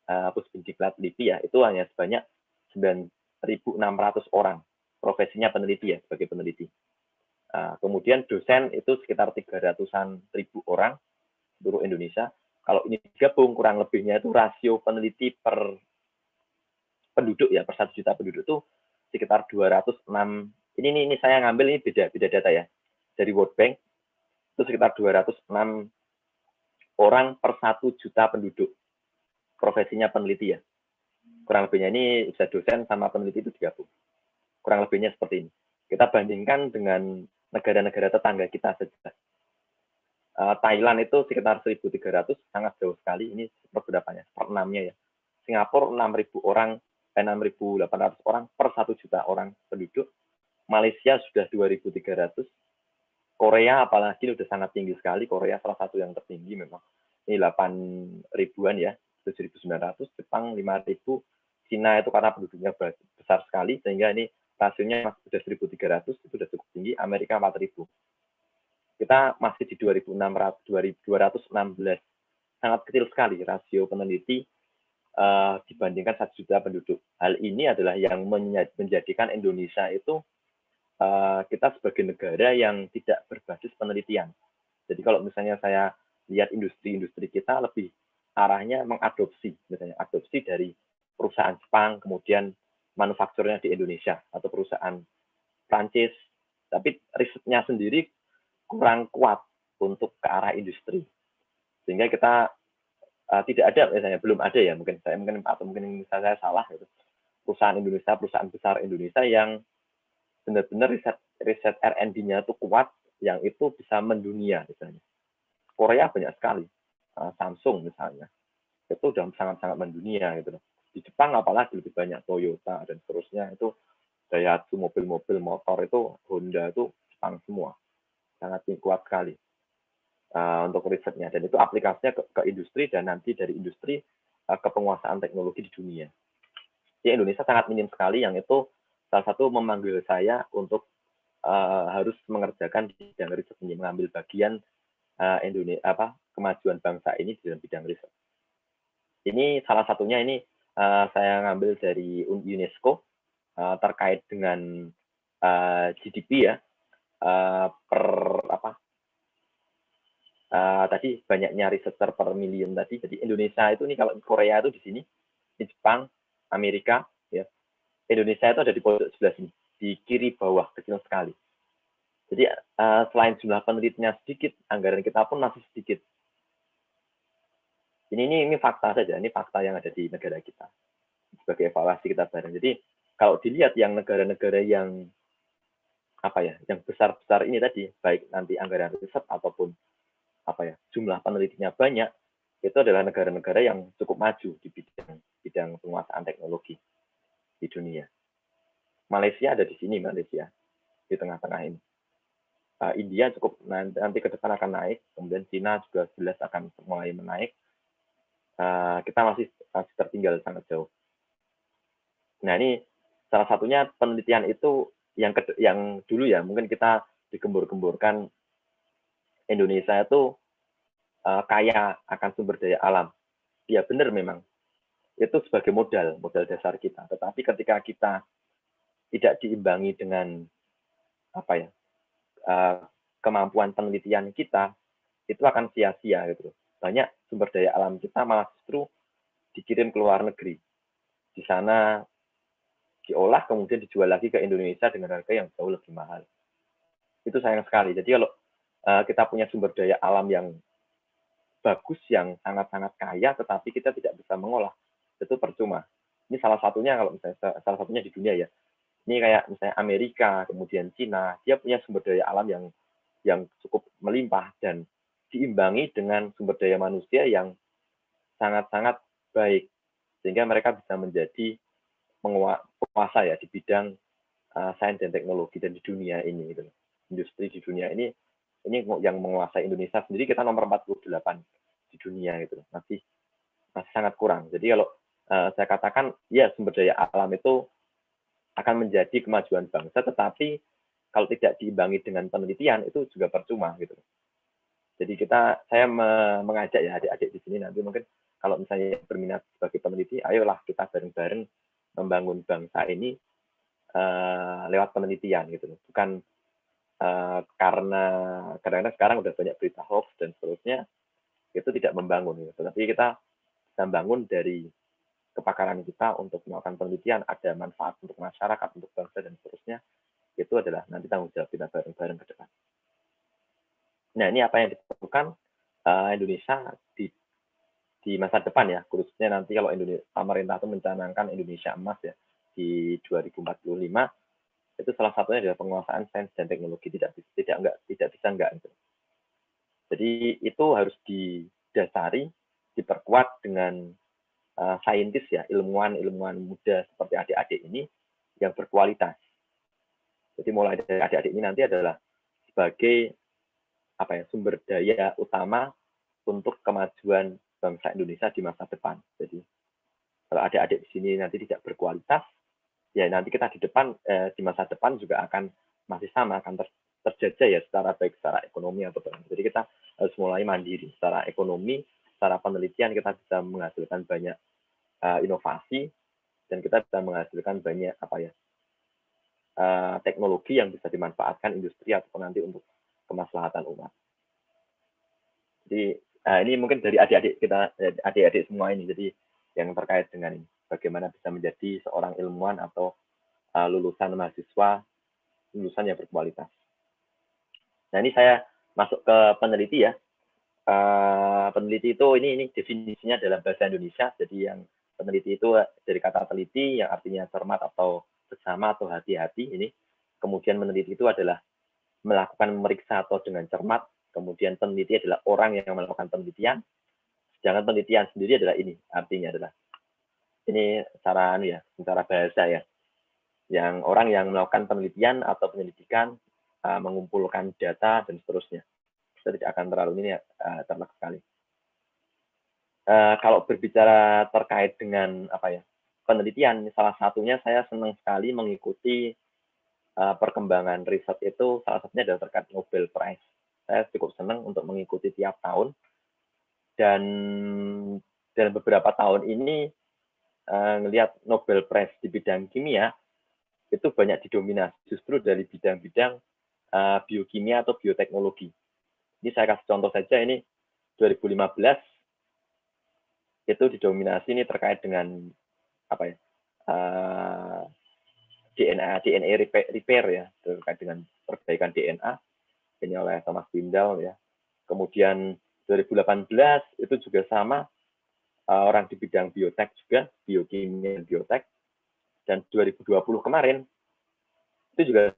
Pusdiklat LIPI ya, itu hanya sebanyak 9.600 orang profesinya peneliti ya, sebagai peneliti. Kemudian dosen itu sekitar 300-an ribu orang seluruh Indonesia. Kalau ini digabung kurang lebihnya itu rasio peneliti per penduduk ya, per 1 juta penduduk itu sekitar 206. Ini saya ngambil ini beda data ya. Dari World Bank itu sekitar 206 orang per 1 juta penduduk profesinya peneliti ya. Kurang lebihnya ini bisa dosen sama peneliti itu digabung. Kurang lebihnya seperti ini. Kita bandingkan dengan negara-negara tetangga kita saja. Thailand itu sekitar 1.300, sangat jauh sekali. Ini seperberapanya, per-6-nya ya. Singapura 6.000 orang, 6.800 orang per 1 juta orang penduduk. Malaysia sudah 2.300. Korea apalagi udah sangat tinggi sekali. Korea salah satu yang tertinggi memang. Ini 8 ribuan ya, 7.900. Jepang 5.000. Cina itu karena penduduknya besar sekali, sehingga ini rasionya sudah 1.300, itu sudah cukup tinggi. Amerika 4.000. Kita masih di 2.216. Sangat kecil sekali rasio peneliti dibandingkan 1 juta penduduk. Hal ini adalah yang menjadikan Indonesia itu kita sebagai negara yang tidak berbasis penelitian. Jadi kalau misalnya saya lihat industri-industri kita lebih arahnya mengadopsi, misalnya adopsi dari perusahaan Jepang, kemudian manufakturnya di Indonesia, atau perusahaan Prancis, tapi risetnya sendiri kurang kuat untuk ke arah industri. Sehingga kita tidak ada, misalnya belum ada ya, mungkin saya salah gitu. Perusahaan Indonesia, perusahaan besar Indonesia yang benar-benar riset R&D-nya itu kuat, yang itu bisa mendunia misalnya. Korea banyak sekali, Samsung misalnya, itu udah sangat-sangat mendunia gitu. Di Jepang apalagi lebih banyak Toyota dan seterusnya, itu Daihatsu, mobil-mobil motor itu Honda itu Jepang semua, sangat kuat sekali untuk risetnya, dan itu aplikasinya ke industri dan nanti dari industri ke penguasaan teknologi di dunia. Di Indonesia sangat minim sekali yang itu salah satu memanggil saya untuk harus mengerjakan di bidang riset ini, mengambil bagian Indonesia kemajuan bangsa ini di dalam bidang riset. Ini salah satunya ini saya ngambil dari UNESCO terkait dengan GDP ya, tadi banyaknya researcher per million tadi. Jadi Indonesia itu nih, kalau Korea itu di sini, di Jepang, Amerika, ya. Indonesia itu ada di pojok sebelah sini, di kiri bawah, kecil sekali. Jadi selain jumlah penelitinya sedikit, anggaran kita pun masih sedikit. Ini fakta saja, ini fakta yang ada di negara kita sebagai evaluasi kita bareng. Jadi kalau dilihat yang negara-negara yang yang besar-besar ini tadi, baik nanti anggaran riset ataupun jumlah penelitinya banyak, itu adalah negara-negara yang cukup maju di bidang penguasaan teknologi di dunia. Malaysia ada di sini, Malaysia di tengah-tengah ini. India cukup nanti ke depan akan naik, kemudian Cina juga jelas akan mulai menaik. Kita masih tertinggal sangat jauh. Nah ini salah satunya penelitian itu yang dulu ya, mungkin kita digembur-gemburkan Indonesia itu kaya akan sumber daya alam. Ya benar memang. Itu sebagai modal dasar kita. Tetapi ketika kita tidak diimbangi dengan kemampuan penelitian kita, itu akan sia-sia gitu. Banyak sumber daya alam kita malah justru dikirim ke luar negeri. Di sana diolah kemudian dijual lagi ke Indonesia dengan harga yang jauh lebih mahal. Itu sayang sekali. Jadi kalau kita punya sumber daya alam yang bagus, yang sangat-sangat kaya, tetapi kita tidak bisa mengolah, itu percuma. Ini salah satunya kalau misalnya salah satunya di dunia ya. Ini kayak misalnya Amerika, kemudian Cina, dia punya sumber daya alam yang cukup melimpah dan diimbangi dengan sumber daya manusia yang sangat-sangat baik, sehingga mereka bisa menjadi penguasa ya di bidang sains dan teknologi dan di dunia ini gitu. Industri di dunia ini yang menguasai Indonesia sendiri kita nomor 48 di dunia gitu. Masih sangat kurang. Jadi kalau saya katakan ya sumber daya alam itu akan menjadi kemajuan bangsa, tetapi kalau tidak diimbangi dengan penelitian itu juga percuma gitu. Jadi saya mengajak ya adik-adik di sini nanti mungkin kalau misalnya berminat sebagai peneliti, ayolah kita bareng-bareng membangun bangsa ini lewat penelitian gitu. Bukan karena kadang-kadang sekarang udah banyak berita hoax dan seterusnya, itu tidak membangun gitu. Tapi kita bisa membangun dari kepakaran kita untuk melakukan penelitian, ada manfaat untuk masyarakat, untuk bangsa dan seterusnya, itu adalah nanti tanggung jawab kita bareng-bareng ke depan. Nah, ini apa yang diperlukan Indonesia di masa depan ya, khususnya nanti kalau pemerintah itu mencanangkan Indonesia emas ya di 2045, itu salah satunya adalah penguasaan sains dan teknologi, tidak bisa enggak gitu. Jadi itu harus didasari, diperkuat dengan saintis ya, ilmuwan muda seperti adik-adik ini yang berkualitas. Jadi mulai dari adik-adik ini nanti adalah sebagai sumber daya utama untuk kemajuan bangsa Indonesia di masa depan. Jadi kalau adik-adik di sini nanti tidak berkualitas, ya nanti kita di depan di masa depan juga akan masih sama, akan terjajah ya baik secara ekonomi atau jadi kita harus mulai mandiri secara ekonomi, secara penelitian kita bisa menghasilkan banyak inovasi dan kita bisa menghasilkan banyak teknologi yang bisa dimanfaatkan industri ataupun nanti untuk kemaslahatan umat. Jadi ini mungkin dari adik-adik semua ini, jadi yang terkait dengan ini, bagaimana bisa menjadi seorang ilmuwan atau lulusan yang berkualitas. Nah ini saya masuk ke peneliti ya. Peneliti itu ini definisinya dalam bahasa Indonesia. Jadi yang peneliti itu dari kata teliti yang artinya cermat atau bersama atau hati-hati ini. Kemudian meneliti itu adalah melakukan memeriksa atau dengan cermat. Kemudian peneliti adalah orang yang melakukan penelitian. Sedangkan penelitian sendiri adalah ini, artinya adalah ini secara bahasa ya. Yang orang yang melakukan penelitian atau penyelidikan, mengumpulkan data dan seterusnya. Kita tidak akan terlalu ini terlalu sekali. Kalau berbicara terkait dengan penelitian, salah satunya saya senang sekali mengikuti perkembangan riset itu, salah satunya adalah terkait Nobel Prize. Saya cukup senang untuk mengikuti tiap tahun, dan dalam beberapa tahun ini melihat Nobel Prize di bidang kimia itu banyak didominasi justru dari bidang-bidang biokimia atau bioteknologi. Ini saya kasih contoh saja, ini 2015 itu didominasi ini terkait dengan DNA repair ya, terkait dengan perbaikan DNA ini oleh Thomas Windel ya. Kemudian 2018 itu juga sama, orang di bidang biotek juga, biokimia dan biotek. Dan 2020 kemarin itu juga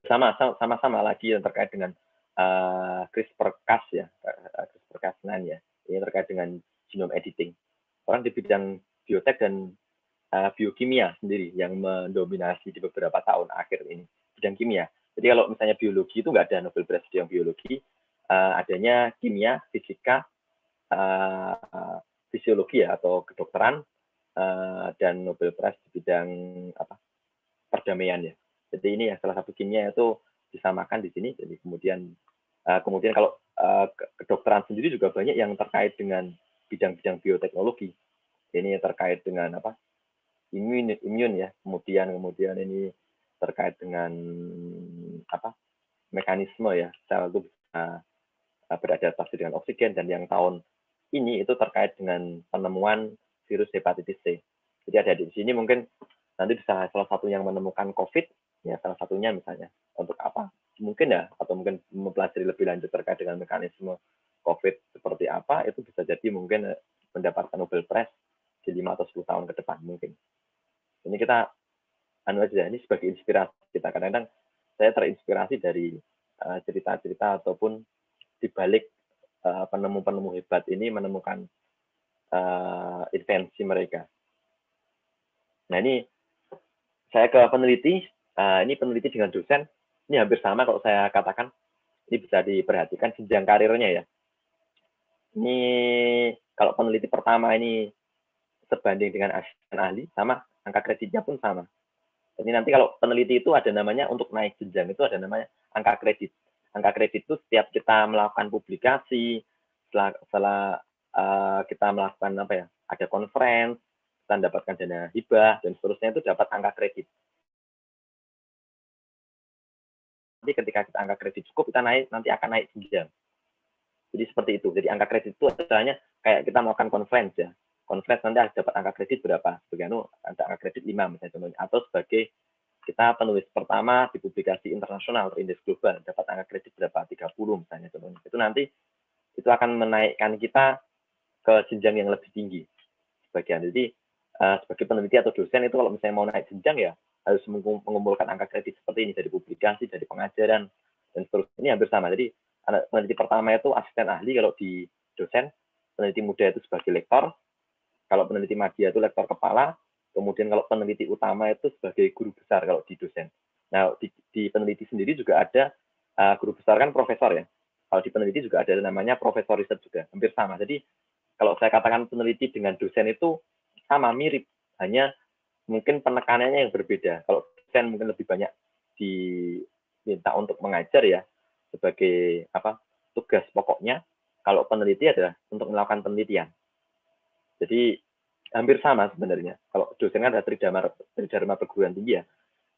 sama-sama lagi yang terkait dengan CRISPR-Cas ya, CRISPR-Cas9 ya. Ini terkait dengan genome editing. Orang di bidang biotek dan biokimia sendiri yang mendominasi di beberapa tahun akhir ini, bidang kimia. Jadi kalau misalnya biologi itu nggak ada Nobel Prize di bidang biologi, adanya kimia, fisika, fisiologi ya, atau kedokteran, dan Nobel Prize di bidang perdamaian ya. Jadi ini ya salah satu kimia itu disamakan di sini. Jadi kemudian kalau kedokteran sendiri juga banyak yang terkait dengan bidang-bidang bioteknologi. Ini terkait dengan imun ya. Kemudian ini terkait dengan mekanisme ya, sel itu bisa beradaptasi dengan oksigen, dan yang tahun ini itu terkait dengan penemuan virus hepatitis C. Jadi ada di sini mungkin nanti bisa salah satu yang menemukan COVID, ya salah satunya misalnya untuk apa? Mungkin ya, atau mungkin mempelajari lebih lanjut terkait dengan mekanisme COVID seperti apa, itu bisa jadi mungkin mendapatkan Nobel Prize di 5 atau 10 tahun ke depan mungkin. Ini kita ini sebagai inspirasi kita. Kadang-kadang saya terinspirasi dari cerita-cerita ataupun di balik penemu-penemu hebat ini menemukan invensi mereka. Nah, ini saya ke peneliti, ini peneliti dengan dosen, ini hampir sama kalau saya katakan, ini bisa diperhatikan jenjang karirnya ya. Ini kalau peneliti pertama ini sebanding dengan asisten ahli, sama, angka kreditnya pun sama. Jadi nanti kalau peneliti itu ada namanya untuk naik jenjang itu ada namanya angka kredit. Angka kredit itu setiap kita melakukan publikasi, setelah kita melakukan apa ya, ada conference, kita mendapatkan dana hibah dan seterusnya itu dapat angka kredit. Nanti ketika kita angka kredit cukup, kita naik nanti akan naik jenjang. Jadi seperti itu. Jadi angka kredit itu misalnya kayak kita melakukan conference ya. Conference nanti dapat angka kredit berapa? Sebagai ada angka kredit 5 misalnya contohnya. Atau sebagai kita penulis pertama di publikasi internasional atau indeks global dapat angka kredit berapa? 30 misalnya contohnya. Itu nanti itu akan menaikkan kita ke jenjang yang lebih tinggi sebagian. Jadi sebagai peneliti atau dosen itu kalau misalnya mau naik jenjang ya harus mengumpulkan angka kredit seperti ini dari publikasi, dari pengajaran dan seterusnya. Ini hampir sama. Jadi peneliti pertama itu asisten ahli kalau di dosen, peneliti muda itu sebagai lektor, kalau peneliti media itu lektor kepala, kemudian kalau peneliti utama itu sebagai guru besar kalau di dosen. Nah, di peneliti sendiri juga ada guru besar kan profesor ya. Kalau di peneliti juga ada namanya profesor riset juga, hampir sama. Jadi kalau saya katakan peneliti dengan dosen itu sama, mirip, hanya mungkin penekanannya yang berbeda. Kalau dosen mungkin lebih banyak diminta untuk mengajar ya, sebagai apa tugas pokoknya. Kalau peneliti adalah untuk melakukan penelitian. Jadi hampir sama sebenarnya. Kalau dosen kan ada tridharma perguruan tinggi ya.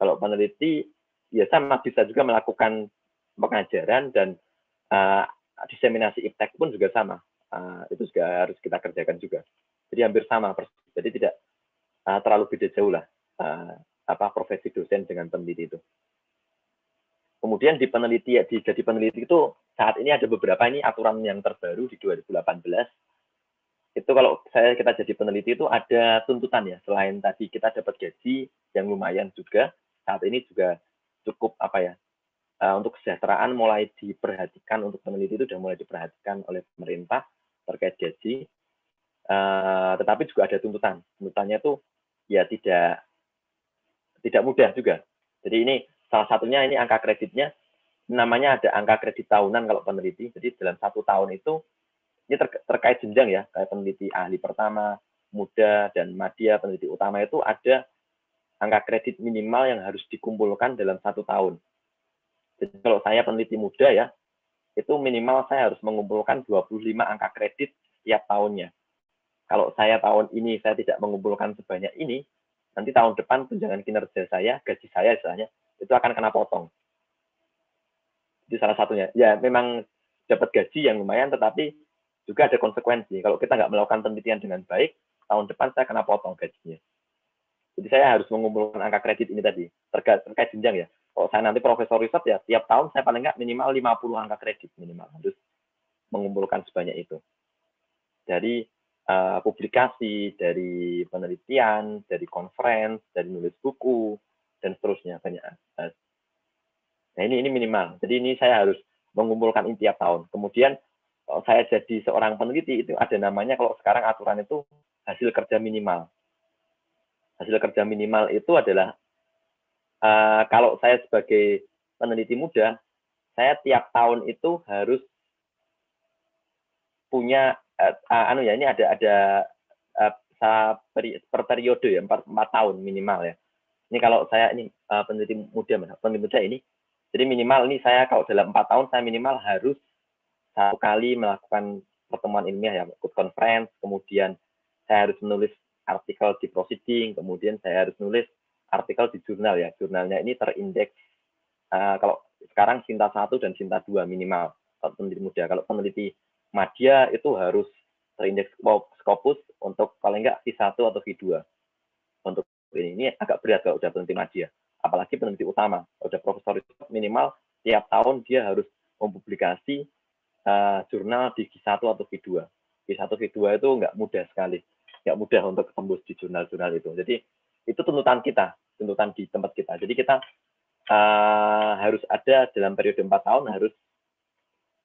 Kalau peneliti ya sama, bisa juga melakukan pengajaran dan diseminasi iptek pun juga sama. Itu juga harus kita kerjakan juga. Jadi hampir sama persis. Jadi tidak terlalu beda jauh lah profesi dosen dengan peneliti itu. Kemudian jadi peneliti itu saat ini ada beberapa ini aturan yang terbaru di 2018. Itu kalau kita jadi peneliti itu ada tuntutan ya. Selain tadi kita dapat gaji yang lumayan juga, saat ini juga cukup untuk kesejahteraan mulai diperhatikan, untuk peneliti itu sudah mulai diperhatikan oleh pemerintah terkait gaji. Tetapi juga ada tuntutan. Tuntutannya itu ya tidak mudah juga. Jadi ini salah satunya ini angka kreditnya, namanya ada angka kredit tahunan kalau peneliti. Jadi dalam 1 tahun itu, ini terkait jenjang ya, kayak peneliti ahli pertama, muda, dan media, peneliti utama itu ada angka kredit minimal yang harus dikumpulkan dalam 1 tahun. Jadi kalau saya peneliti muda ya, itu minimal saya harus mengumpulkan 25 angka kredit setiap tahunnya. Kalau saya tahun ini saya tidak mengumpulkan sebanyak ini, nanti tahun depan tunjangan kinerja saya, gaji saya misalnya, itu akan kena potong. Itu salah satunya. Ya memang dapat gaji yang lumayan, tetapi juga ada konsekuensi. Kalau kita nggak melakukan penelitian dengan baik, tahun depan saya kena potong gajinya. Jadi saya harus mengumpulkan angka kredit ini tadi, terkait jenjang ya. Kalau saya nanti profesor riset ya, tiap tahun saya paling nggak minimal 50 angka kredit minimal. Harus mengumpulkan sebanyak itu. Dari publikasi, dari penelitian, dari conference, dari nulis buku, dan seterusnya banyak. Nah ini minimal. Jadi ini saya harus mengumpulkan ini tiap tahun. Kemudian kalau saya jadi seorang peneliti itu ada namanya, kalau sekarang aturan itu hasil kerja minimal. Hasil kerja minimal itu adalah kalau saya sebagai peneliti muda, saya tiap tahun itu harus punya ini ada per periode ya 4 tahun minimal ya. Ini kalau saya ini peneliti muda ini, jadi minimal ini saya kalau dalam 4 tahun saya minimal harus 1 kali melakukan pertemuan ilmiah ya, ikut conference, kemudian saya harus menulis artikel di Proceeding, kemudian saya harus nulis artikel di jurnal ya. Jurnalnya ini terindeks kalau sekarang Sinta 1 dan Sinta 2 minimal. kalau peneliti muda. Kalau peneliti madya itu harus terindeks Scopus untuk paling enggak V1 atau V2. Untuk ini agak berat kalau udah peneliti madya. Apalagi peneliti utama. Udah profesor itu minimal tiap tahun dia harus mempublikasi jurnal di V1 atau V2. V1, V2 itu nggak mudah sekali. Nggak mudah untuk tembus di jurnal-jurnal itu. Jadi itu tuntutan kita, tuntutan di tempat kita. Jadi kita harus ada dalam periode 4 tahun harus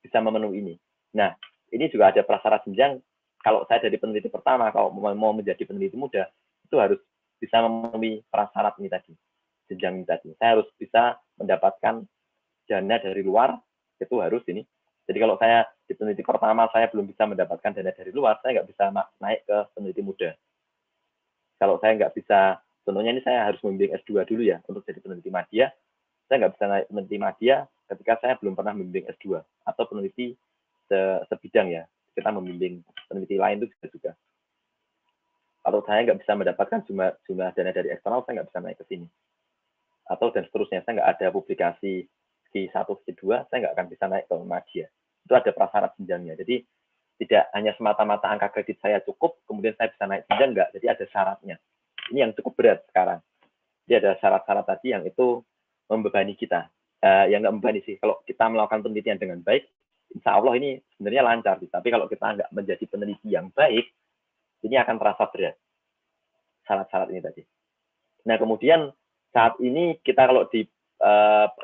bisa memenuhi ini. Nah, ini juga ada prasyarat jenjang. Kalau saya dari peneliti pertama, kalau mau menjadi peneliti muda, itu harus bisa memenuhi prasyarat ini tadi, jenjang ini tadi. Saya harus bisa mendapatkan dana dari luar, itu harus ini. Jadi kalau saya di peneliti pertama, saya belum bisa mendapatkan dana dari luar, saya nggak bisa naik ke peneliti muda. Kalau saya nggak bisa, contohnya ini saya harus membimbing S2 dulu ya, untuk jadi peneliti madya. Saya nggak bisa naik peneliti madya ketika saya belum pernah membimbing S2 atau peneliti sebidang ya. Kita membimbing peneliti lain itu juga. Kalau saya nggak bisa mendapatkan jumlah dana dari eksternal, saya nggak bisa naik ke sini. Atau dan seterusnya, saya nggak ada publikasi V1, V2, saya nggak akan bisa naik ke madya. Itu ada prasyarat jenjangnya. Jadi tidak hanya semata-mata angka kredit saya cukup, kemudian saya bisa naik jenjang, nggak. Jadi ada syaratnya. Ini yang cukup berat sekarang. Jadi ada syarat-syarat tadi yang itu membebani kita. Yang nggak membebani sih, kalau kita melakukan penelitian dengan baik, insya Allah ini sebenarnya lancar. Tapi kalau kita nggak menjadi peneliti yang baik, ini akan terasa berat. Syarat-syarat ini tadi. Nah, kemudian saat ini kita kalau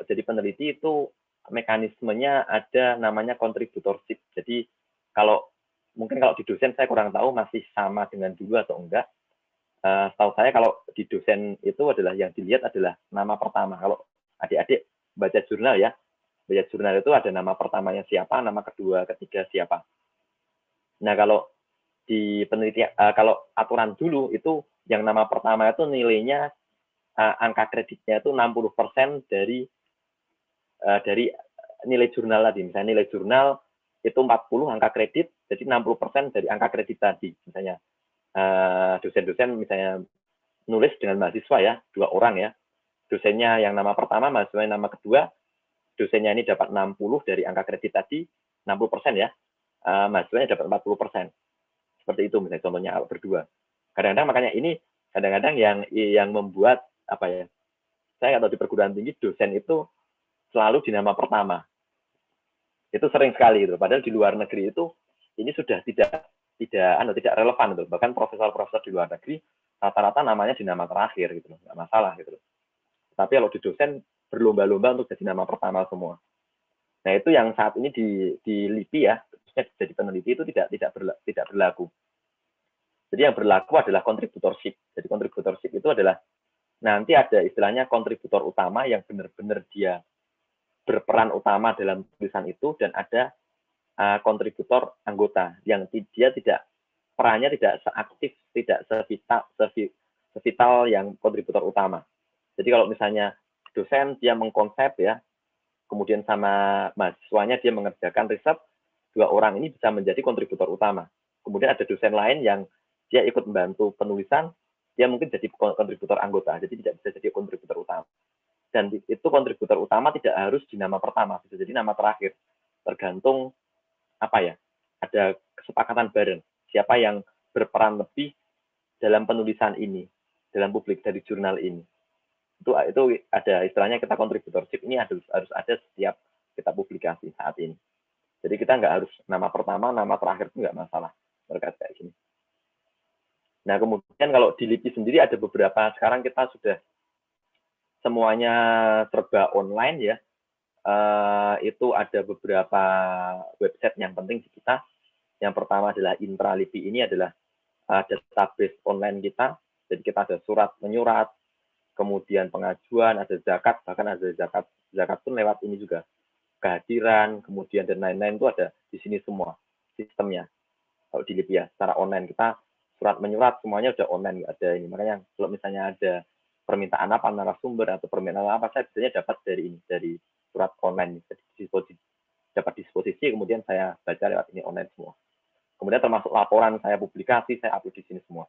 jadi peneliti itu mekanismenya ada namanya contributorship. Jadi kalau mungkin kalau di dosen saya kurang tahu masih sama dengan dulu atau enggak. Setahu saya kalau di dosen itu adalah yang dilihat adalah nama pertama. Kalau adik-adik baca jurnal ya, baca jurnal itu ada nama pertamanya siapa, nama kedua, ketiga siapa. Nah kalau di penelitian, kalau aturan dulu itu yang nama pertama itu nilainya angka kreditnya itu 60% dari nilai jurnal tadi. Misalnya nilai jurnal itu 40 angka kredit, jadi 60% dari angka kredit tadi. Misalnya dosen-dosen misalnya nulis dengan mahasiswa ya, 2 orang ya. Dosennya yang nama pertama, mahasiswa yang nama kedua, dosennya ini dapat 60 dari angka kredit tadi, 60% ya. Mahasiswanya dapat 40%. Seperti itu misalnya contohnya berdua. Kadang-kadang makanya ini kadang-kadang yang membuat apa ya? Saya nggak tahu di perguruan tinggi dosen itu selalu di nama pertama. Itu sering sekali gitu. Padahal di luar negeri itu ini sudah tidak relevan gitu. Bahkan profesor-profesor di luar negeri rata-rata namanya di nama terakhir gitu, nggak masalah gitu. Tapi kalau di dosen berlomba-lomba untuk jadi nama pertama semua. Nah itu yang saat ini di LIPI ya, khususnya jadi peneliti itu tidak berlaku. Jadi yang berlaku adalah contributorship. Jadi contributorship itu adalah nanti ada istilahnya kontributor utama yang benar-benar dia berperan utama dalam tulisan itu, dan ada kontributor anggota yang dia tidak perannya tidak seaktif, tidak sevital yang kontributor utama. Jadi kalau misalnya dosen dia mengkonsep ya, kemudian sama mahasiswanya dia mengerjakan riset, 2 orang ini bisa menjadi kontributor utama. Kemudian ada dosen lain yang dia ikut membantu penulisan, dia mungkin jadi kontributor anggota, jadi tidak bisa jadi kontributor utama. Dan itu kontributor utama tidak harus di nama pertama, bisa jadi nama terakhir. Tergantung apa ya? Ada kesepakatan bareng siapa yang berperan lebih dalam penulisan ini, dalam publik dari jurnal ini. Itu ada istilahnya kita contributorship ini harus ada setiap kita publikasi saat ini. Jadi kita nggak harus nama pertama, nama terakhir itu nggak masalah terkait kayak gini. Nah kemudian kalau di LIPI sendiri ada beberapa, sekarang kita sudah semuanya serba online ya. Itu ada beberapa website yang penting di kita. Yang pertama adalah Intralipi, ini adalah database online kita. Jadi kita ada surat menyurat, kemudian pengajuan, ada zakat, bahkan ada zakat pun lewat ini juga. Kehadiran, kemudian dan lain-lain itu ada di sini semua sistemnya. Kalau di LIPI ya, secara online kita surat menyurat semuanya udah online, nggak ada ini. Makanya kalau misalnya ada permintaan apa narasumber atau permintaan apa, saya biasanya dapat dari ini, dari surat online, dapat disposisi, kemudian saya baca lewat ini online semua. Kemudian termasuk laporan saya publikasi, saya upload di sini semua.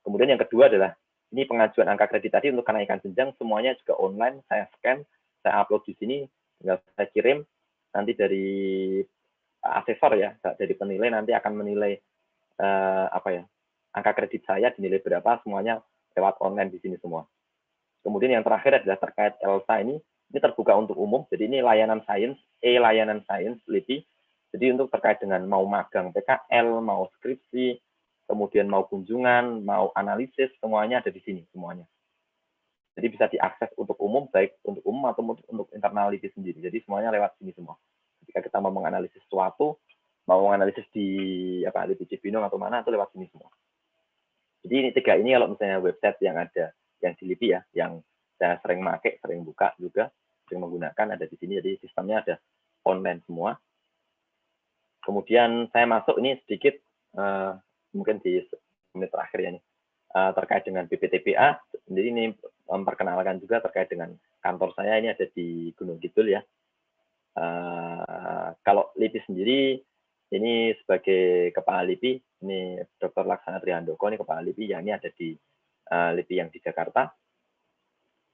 Kemudian yang kedua adalah ini pengajuan angka kredit tadi untuk kenaikan jenjang, semuanya juga online, saya scan, saya upload di sini, tinggal saya kirim, nanti dari asesor ya, dari penilai nanti akan menilai apa ya, angka kredit saya dinilai berapa, semuanya lewat online di sini semua. Kemudian yang terakhir adalah terkait ELSA ini terbuka untuk umum, jadi ini layanan sains, layanan sains, LIPI, jadi untuk terkait dengan mau magang PKL, mau skripsi, kemudian mau kunjungan, mau analisis, semuanya ada di sini semuanya. Jadi bisa diakses untuk umum, baik untuk umum atau untuk internal LIPI sendiri. Jadi semuanya lewat sini semua. Ketika kita mau menganalisis sesuatu, mau menganalisis di LIPI Cibinong atau mana, itu lewat sini semua. Jadi ini 3 ini kalau misalnya website yang ada, yang di LIPI ya, yang saya sering pakai, sering buka juga, sering menggunakan, ada di sini. Jadi sistemnya ada online semua. Kemudian saya masuk ini sedikit, mungkin di menit terakhir ya nih, terkait dengan BPTBA. Jadi ini memperkenalkan juga terkait dengan kantor saya, ini ada di Gunung Kidul ya. Kalau LIPI sendiri, ini sebagai kepala LIPI, ini Dr. Laksana Trihandoko, ini kepala LIPI, yang ini ada di LIPI yang di Jakarta.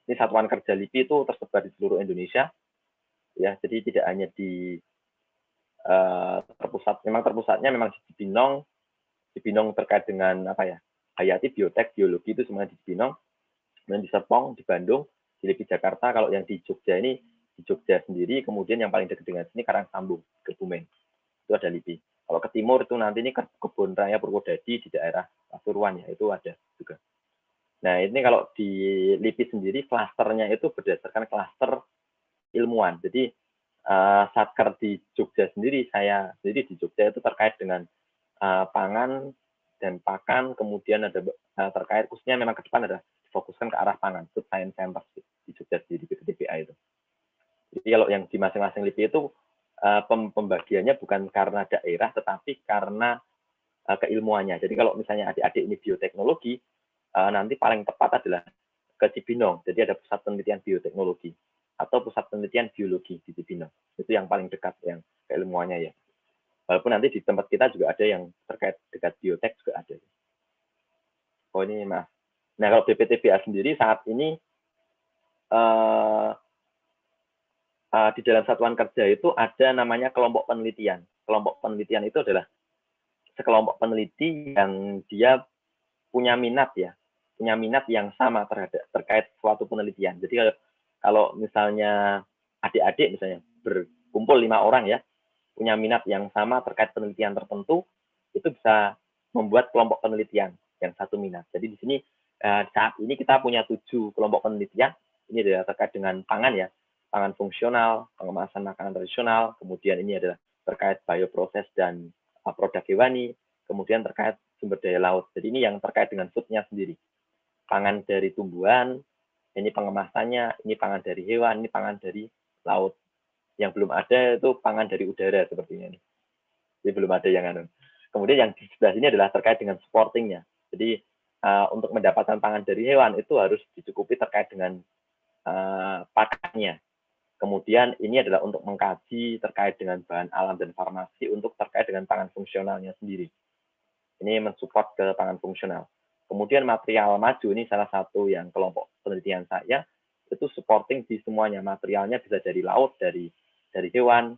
Ini satuan kerja LIPI itu tersebar di seluruh Indonesia, ya. Jadi tidak hanya di terpusatnya memang di Cibinong terkait dengan apa ya, Hayati, Biotek, Biologi itu semuanya di Cibinong, kemudian di Serpong, di Bandung, di LIPI Jakarta. Kalau yang di Jogja ini, di Jogja sendiri, kemudian yang paling dekat dengan sini Karangsambung, Kebumen, itu ada LIPI. Kalau ke timur itu nanti ini Kebun Raya Purwodadi di daerah Pasuruan ya, itu ada juga. Nah ini kalau di LIPI sendiri, klasternya itu berdasarkan klaster ilmuwan. Jadi satker di Jogja sendiri, saya sendiri di Jogja itu terkait dengan pangan dan pakan, kemudian ada terkait khususnya memang ke depan ada difokuskan ke arah pangan, food science center di Jogja sendiri, BPTBA itu. Jadi kalau yang di masing-masing LIPI itu pembagiannya bukan karena daerah, tetapi karena keilmuannya. Jadi kalau misalnya adik-adik ini bioteknologi, nanti paling tepat adalah ke Cibinong. Jadi ada pusat penelitian bioteknologi atau pusat penelitian biologi di Cibinong. Itu yang paling dekat yang keilmuannya ya. Walaupun nanti di tempat kita juga ada yang terkait dekat biotek juga ada. Oh ini maaf. Nah kalau BPTBA sendiri saat ini di dalam satuan kerja itu ada namanya kelompok penelitian. Kelompok penelitian itu adalah sekelompok peneliti yang dia punya minat ya, punya minat yang sama terkait suatu penelitian. Jadi kalau misalnya adik-adik misalnya berkumpul 5 orang ya, punya minat yang sama terkait penelitian tertentu, itu bisa membuat kelompok penelitian yang satu minat. Jadi di sini saat ini kita punya 7 kelompok penelitian. Ini adalah terkait dengan pangan ya, pangan fungsional, pengemasan makanan tradisional, kemudian ini adalah terkait bioproses dan produk hewani, kemudian terkait sumber daya laut. Jadi ini yang terkait dengan food-nya sendiri. Pangan dari tumbuhan, ini pengemasannya, ini pangan dari hewan, ini pangan dari laut. Yang belum ada itu pangan dari udara sepertinya ini. Jadi belum ada yang anu. Kemudian yang di sebelah sini adalah terkait dengan supportingnya. Jadi untuk mendapatkan pangan dari hewan itu harus dicukupi terkait dengan pakannya. Kemudian ini adalah untuk mengkaji terkait dengan bahan alam dan farmasi untuk terkait dengan pangan fungsionalnya sendiri. Ini mensupport ke pangan fungsional. Kemudian material maju ini salah satu yang kelompok penelitian saya, itu supporting di semuanya. Materialnya bisa dari laut, dari hewan.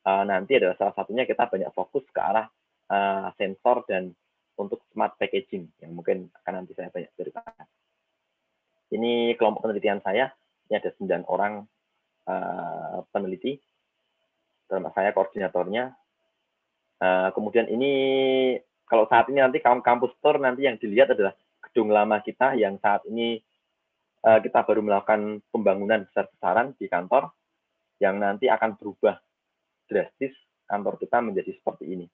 Nanti adalah salah satunya kita banyak fokus ke arah sensor dan untuk smart packaging, yang mungkin akan nanti saya banyak ceritakan. Ini kelompok penelitian saya, ini ada 9 orang peneliti, termasuk saya koordinatornya. Kemudian ini kalau saat ini nanti kampus tour nanti yang dilihat adalah gedung lama kita yang saat ini kita baru melakukan pembangunan besar-besaran di kantor yang nanti akan berubah drastis kantor kita menjadi seperti ini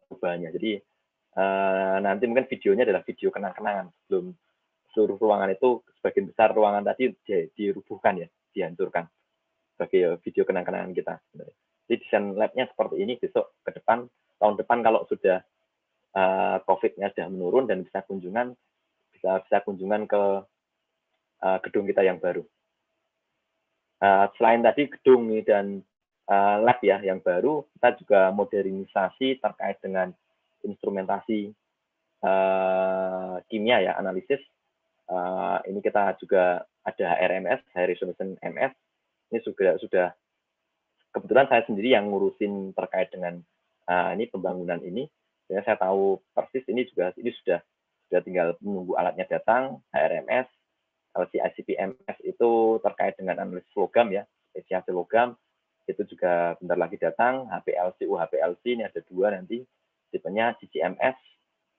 perubahannya. Jadi nanti mungkin videonya adalah video kenang-kenangan sebelum seluruh ruangan itu sebagian besar ruangan tadi dirubuhkan ya, dihancurkan sebagai video kenang-kenangan kita. Jadi desain lab-nya seperti ini. Besok ke depan, tahun depan kalau sudah COVID-nya sudah menurun dan bisa kunjungan ke gedung kita yang baru. Selain tadi gedung dan lab ya yang baru, kita juga modernisasi terkait dengan instrumentasi kimia ya, analisis. Ini kita juga ada HRMS, High Resolution MS. Ini sudah kebetulan saya sendiri yang ngurusin terkait dengan ini pembangunan ini. Ya, saya tahu persis ini sudah tinggal menunggu alatnya datang, HRMS, LC-ICP-MS itu terkait dengan analisis logam ya, spesiasi logam, itu juga bentar lagi datang, HPLC, UHPLC, ini ada 2 nanti, tipenya GCMS,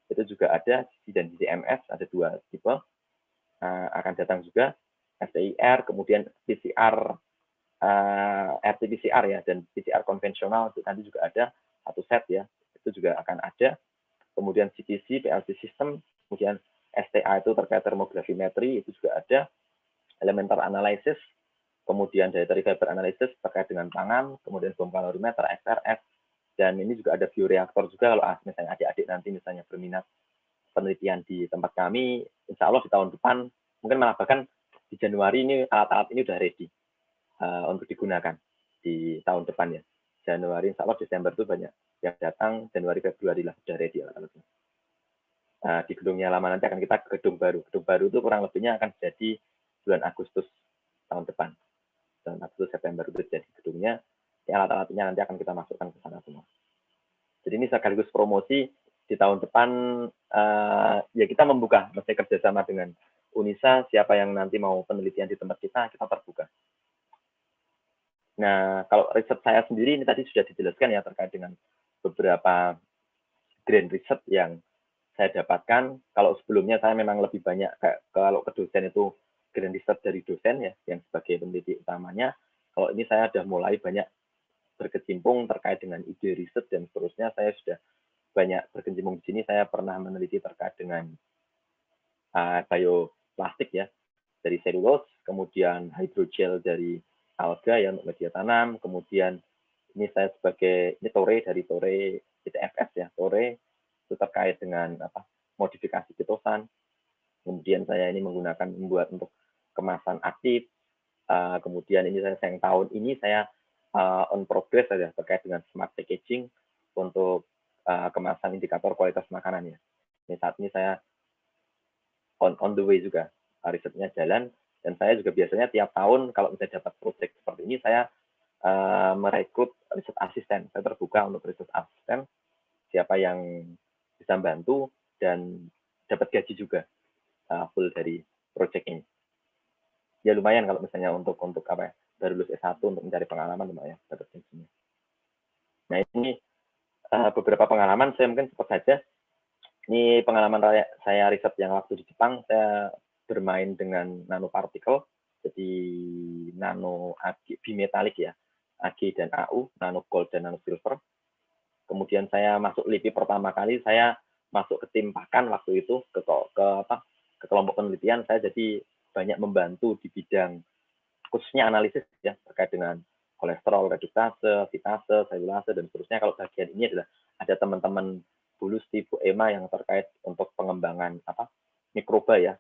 itu juga ada, GC dan GCMS, ada 2 tipe, akan datang juga, STIR, kemudian PCR, RT-PCR ya, dan PCR konvensional, itu nanti juga ada, 1 set ya, itu juga akan ada, kemudian CTC, PLC system, kemudian STA itu terkait termografimetri, itu juga ada, elemental analysis, kemudian dietary fiber analysis terkait dengan tangan, kemudian bom kalorimeter, XRF, dan ini juga ada bioreaktor juga kalau misalnya adik-adik nanti misalnya berminat penelitian di tempat kami, insya Allah di tahun depan, mungkin malah bahkan di Januari ini alat-alat ini udah ready untuk digunakan di tahun depan ya. Januari, insya Allah Desember itu banyak yang datang, Januari, Februari lah udah ready alat-alatnya. Di gedungnya lama nanti akan kita ke gedung baru. Gedung baru itu kurang lebihnya akan jadi bulan Agustus tahun depan. Dan Agustus September itu jadi gedungnya. Alat-alatnya nanti akan kita masukkan ke sana semua. Jadi ini sekaligus promosi di tahun depan ya kita membuka, mesti kerjasama dengan UNISA, siapa yang nanti mau penelitian di tempat kita terbuka. Nah, kalau riset saya sendiri ini tadi sudah dijelaskan ya terkait dengan beberapa grant riset yang saya dapatkan. Kalau sebelumnya saya memang lebih banyak kalau ke dosen itu grant riset dari dosen ya yang sebagai peneliti utamanya. Kalau ini saya sudah mulai banyak berkecimpung terkait dengan ide riset dan seterusnya. Saya sudah banyak berkecimpung di sini. Saya pernah meneliti terkait dengan bioplastik ya dari selulose, kemudian hydrogel dari alga yang untuk media tanam, kemudian ini saya sebagai Tore dari Tore ITFS ya, Tore itu terkait dengan modifikasi ketosan. Kemudian saya ini membuat untuk kemasan aktif. Kemudian ini saya yang tahun ini saya on progress saja terkait dengan smart packaging untuk kemasan indikator kualitas makanan ya. Ini saat ini saya on the way juga, risetnya jalan. Dan saya juga biasanya tiap tahun kalau misalnya dapat proyek seperti ini, saya merekrut riset asisten. Saya terbuka untuk riset asisten, siapa yang bisa bantu dan dapat gaji juga full dari proyek ini. Ya lumayan kalau misalnya untuk baru lulus S1 untuk mencari pengalaman lumayan dapat gajinya. Nah ini beberapa pengalaman saya mungkin cepat saja. Ini pengalaman saya riset yang waktu di Jepang, saya bermain dengan nanopartikel, jadi nano bimetalik ya, Ag dan Au, nano gold dan nano silver. Kemudian saya masuk LIPI pertama kali, saya masuk ke tim pakan waktu itu, ke kelompok penelitian, saya jadi banyak membantu di bidang khususnya analisis ya terkait dengan kolesterol, reduktase, fitase, selulase dan seterusnya. Kalau bagian ini adalah ada teman-teman bulus tipe EMA yang terkait untuk pengembangan mikroba ya,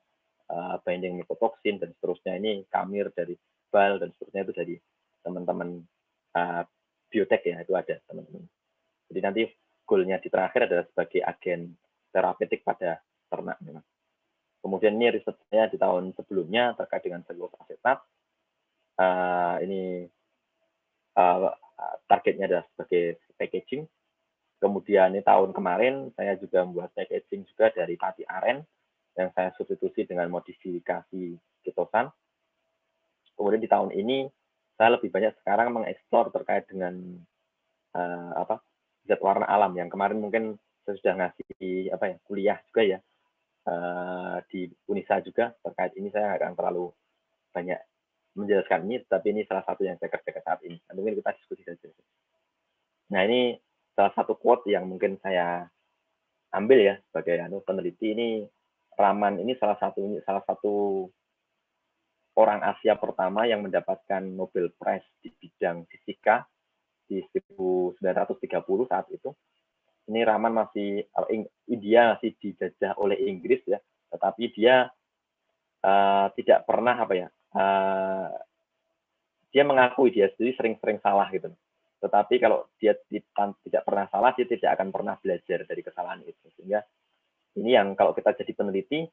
binding mycotoxin dan seterusnya. Ini Kamir dari BAL dan seterusnya itu dari teman-teman biotek ya, itu ada teman-teman. Jadi nanti goalnya di terakhir adalah sebagai agen terapeutik pada ternak memang. Kemudian ini risetnya di tahun sebelumnya terkait dengan selulose asetat. Ini targetnya adalah sebagai packaging. Kemudian ini tahun kemarin saya juga membuat packaging juga dari pati aren yang saya substitusi dengan modifikasi ketosan. Kemudian di tahun ini saya lebih banyak sekarang mengeksplor terkait dengan zat warna alam yang kemarin mungkin saya sudah ngasih kuliah juga ya di UNISA juga terkait ini. Saya akan terlalu banyak menjelaskan ini, tapi ini salah satu yang saya kerjakan saat ini. Nanti mungkin kita diskusi saja. Nah ini salah satu quote yang mungkin saya ambil ya sebagai peneliti ini. Raman ini salah satu orang Asia pertama yang mendapatkan Nobel Prize di bidang fisika di 1930 saat itu. Ini Raman masih India masih dijajah oleh Inggris ya, tetapi dia tidak pernah dia mengakui dia sendiri sering-sering salah gitu. Tetapi kalau dia tidak pernah salah, dia tidak akan pernah belajar dari kesalahan itu. Sehingga ini yang kalau kita jadi peneliti,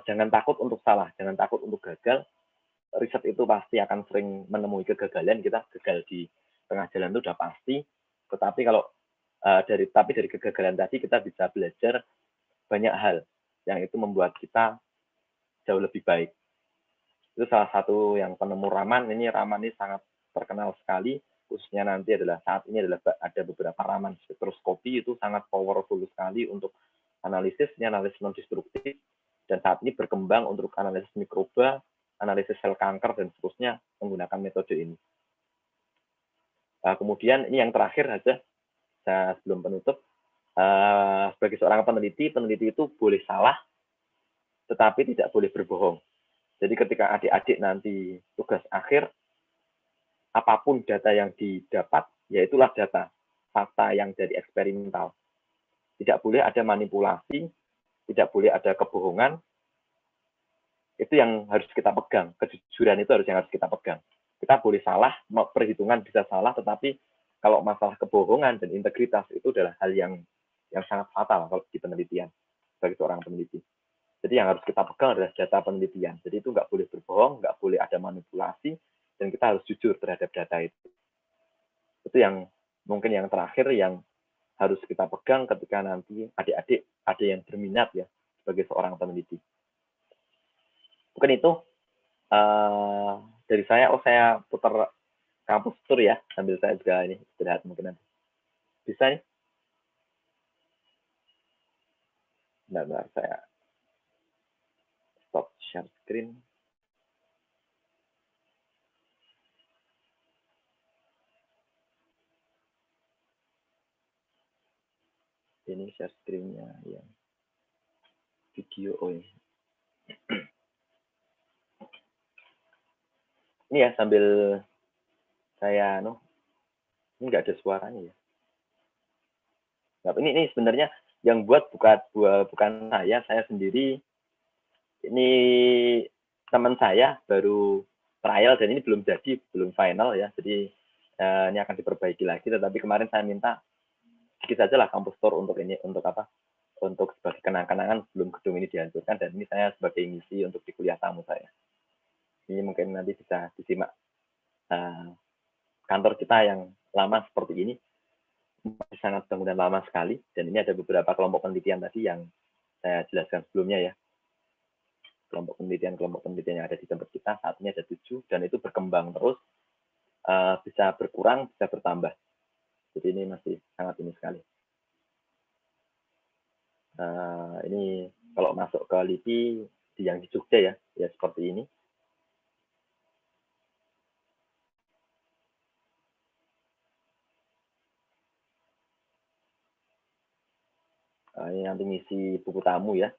jangan takut untuk salah, jangan takut untuk gagal. riset itu pasti akan sering menemui kegagalan, kita gagal di tengah jalan itu udah pasti. Tetapi kalau dari kegagalan tadi kita bisa belajar banyak hal yang itu membuat kita jauh lebih baik. Itu salah satu yang penemu Raman. Ini Raman ini sangat terkenal sekali, khususnya nanti adalah saat ini adalah ada beberapa Raman spektroskopi itu sangat powerful sekali untuk analisis non destruktif, dan saat ini berkembang untuk analisis mikroba, analisis sel kanker dan seterusnya menggunakan metode ini. Kemudian ini yang terakhir saja, saya sebelum penutup, sebagai seorang peneliti itu boleh salah, tetapi tidak boleh berbohong. Jadi ketika adik-adik nanti tugas akhir, apapun data yang didapat, ya itulah data, fakta yang dari eksperimental. Tidak boleh ada manipulasi, tidak boleh ada kebohongan. Itu yang harus kita pegang, kejujuran itu yang harus kita pegang. Kita boleh salah, perhitungan bisa salah, tetapi kalau masalah kebohongan dan integritas itu adalah hal yang sangat fatal kalau di penelitian, bagi seorang peneliti. Jadi yang harus kita pegang adalah data penelitian. Jadi itu nggak boleh berbohong, nggak boleh ada manipulasi, dan kita harus jujur terhadap data itu. Itu yang mungkin yang terakhir yang harus kita pegang ketika nanti adik-adik ada yang berminat ya sebagai seorang peneliti. Mungkin itu dari saya. Saya putar kampus tour ya, sambil saya juga ini istirahat mungkin nanti. Bisa nih? Bentar, saya stop share screen. Ini share screen-nya yang video. Oh ini. Ini ya sambil saya ini nggak ada suaranya ya. Nah, ini sebenarnya yang buat bukan saya sendiri. Ini teman saya baru trial dan ini belum jadi, belum final ya. Jadi ini akan diperbaiki lagi. Tetapi kemarin saya minta sedikit saja lah kampus tour untuk ini, untuk apa? Untuk sebagai kenang-kenangan sebelum gedung ini dihancurkan, dan ini saya sebagai ngisi untuk di kuliah tamu saya. Ini mungkin nanti bisa disimak kantor kita yang lama seperti ini, sangat bangunan lama sekali, dan ini ada beberapa kelompok penelitian tadi yang saya jelaskan sebelumnya ya. Kelompok penelitian yang ada di tempat kita saat ini ada 7, dan itu berkembang terus, bisa berkurang, bisa bertambah. Jadi ini masih sangat ini sekali. Ini kalau masuk ke LIPI yang di Jogja ya seperti ini. Ini nanti ngisi buku tamu ya.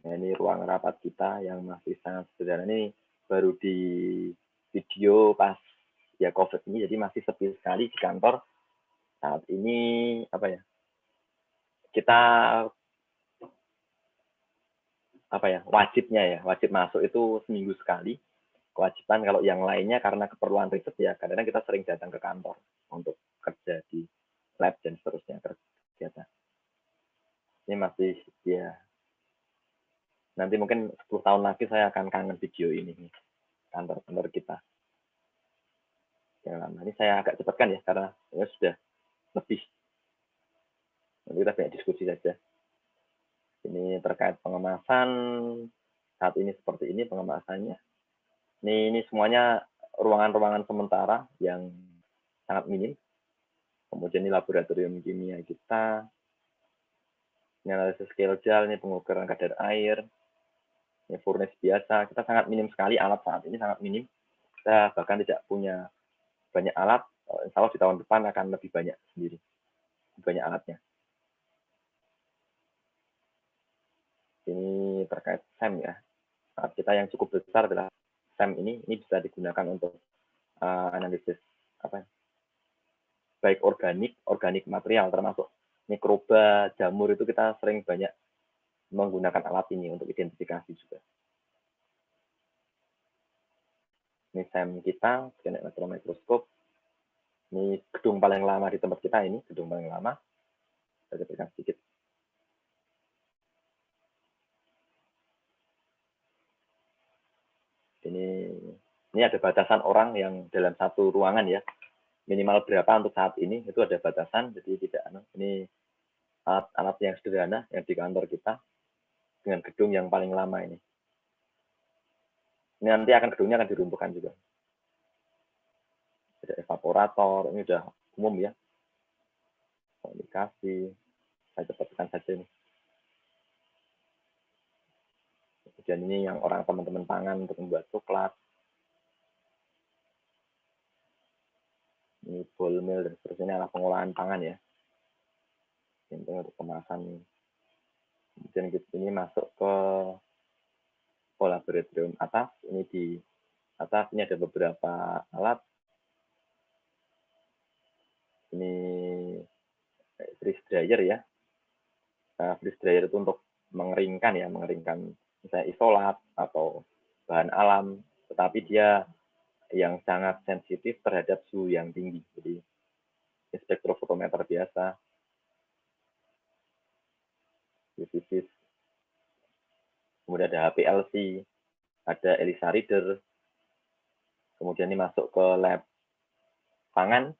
Nah, ini ruang rapat kita yang masih sangat sederhana. Ini baru di video pas ya COVID ini, jadi masih sepi sekali di kantor. Saat ini kita wajib masuk itu seminggu sekali. Kewajiban kalau yang lainnya karena keperluan riset ya, kadang-kadang kita sering datang ke kantor untuk kerja di lab dan seterusnya kegiatan. Ini masih ya, nanti mungkin 10 tahun lagi saya akan kangen video ini nih, kantor-kantor kita yang lama. Ini saya agak cepatkan ya karena ya sudah lebih. Nanti kita banyak diskusi saja. Ini terkait pengemasan, saat ini seperti ini pengemasannya. Ini semuanya ruangan-ruangan sementara yang sangat minim. Kemudian ini laboratorium kimia kita. Ini analisis scale gel, ini pengukuran kadar air. Ini furnace biasa. Kita sangat minim sekali, alat saat ini sangat minim. Kita bahkan tidak punya banyak alat. Insya Allah di tahun depan akan lebih banyak sendiri. Lebih banyak alatnya. Ini terkait SEM ya. Saat kita yang cukup besar adalah SEM ini bisa digunakan untuk analisis baik organik material, termasuk mikroba, jamur, itu kita sering banyak menggunakan alat ini untuk identifikasi juga. Ini SEM kita, scan elektron mikroskop. Ini gedung paling lama di tempat kita ini, gedung paling lama. Saya berikan sedikit. Ini ada batasan orang yang dalam satu ruangan ya. Minimal berapa untuk saat ini, itu ada batasan, jadi tidak, ini alat-alat yang sederhana yang di kantor kita, dengan gedung yang paling lama ini. Ini nanti gedungnya akan diruntuhkan juga. Ada evaporator, ini udah umum ya. Komunikasi, saya cepatkan saja ini. Kemudian ini yang orang teman-teman pangan untuk membuat coklat. Ini ball mill dan seterusnya, adalah pengolahan pangan ya. Ini untuk kemasan. Kemudian ini masuk ke laboratorium atas. Ini di atas ini ada beberapa alat. Ini freeze dryer ya. Freeze dryer itu untuk mengeringkan ya, mengeringkan misalnya isolat atau bahan alam, tetapi dia yang sangat sensitif terhadap suhu yang tinggi. Jadi spektrofotometer biasa, UV-vis. Kemudian ada HPLC, ada ELISA reader. Kemudian ini masuk ke lab pangan,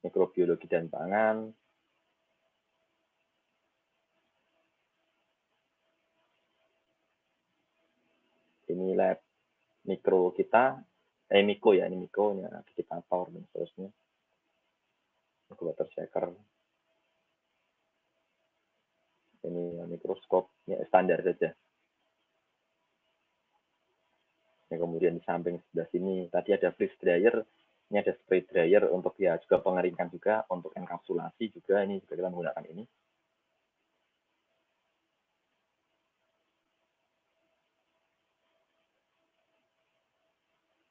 mikrobiologi dan pangan. Ini lab mikro kita, miko ya, ini mikonya, agitator dan seterusnya. Water shaker. Ini mikroskop, ya standar saja. Yang kemudian di samping sebelah sini, tadi ada freeze dryer, ini ada spray dryer untuk ya juga pengeringkan juga, untuk enkapsulasi juga, ini juga kita menggunakan ini.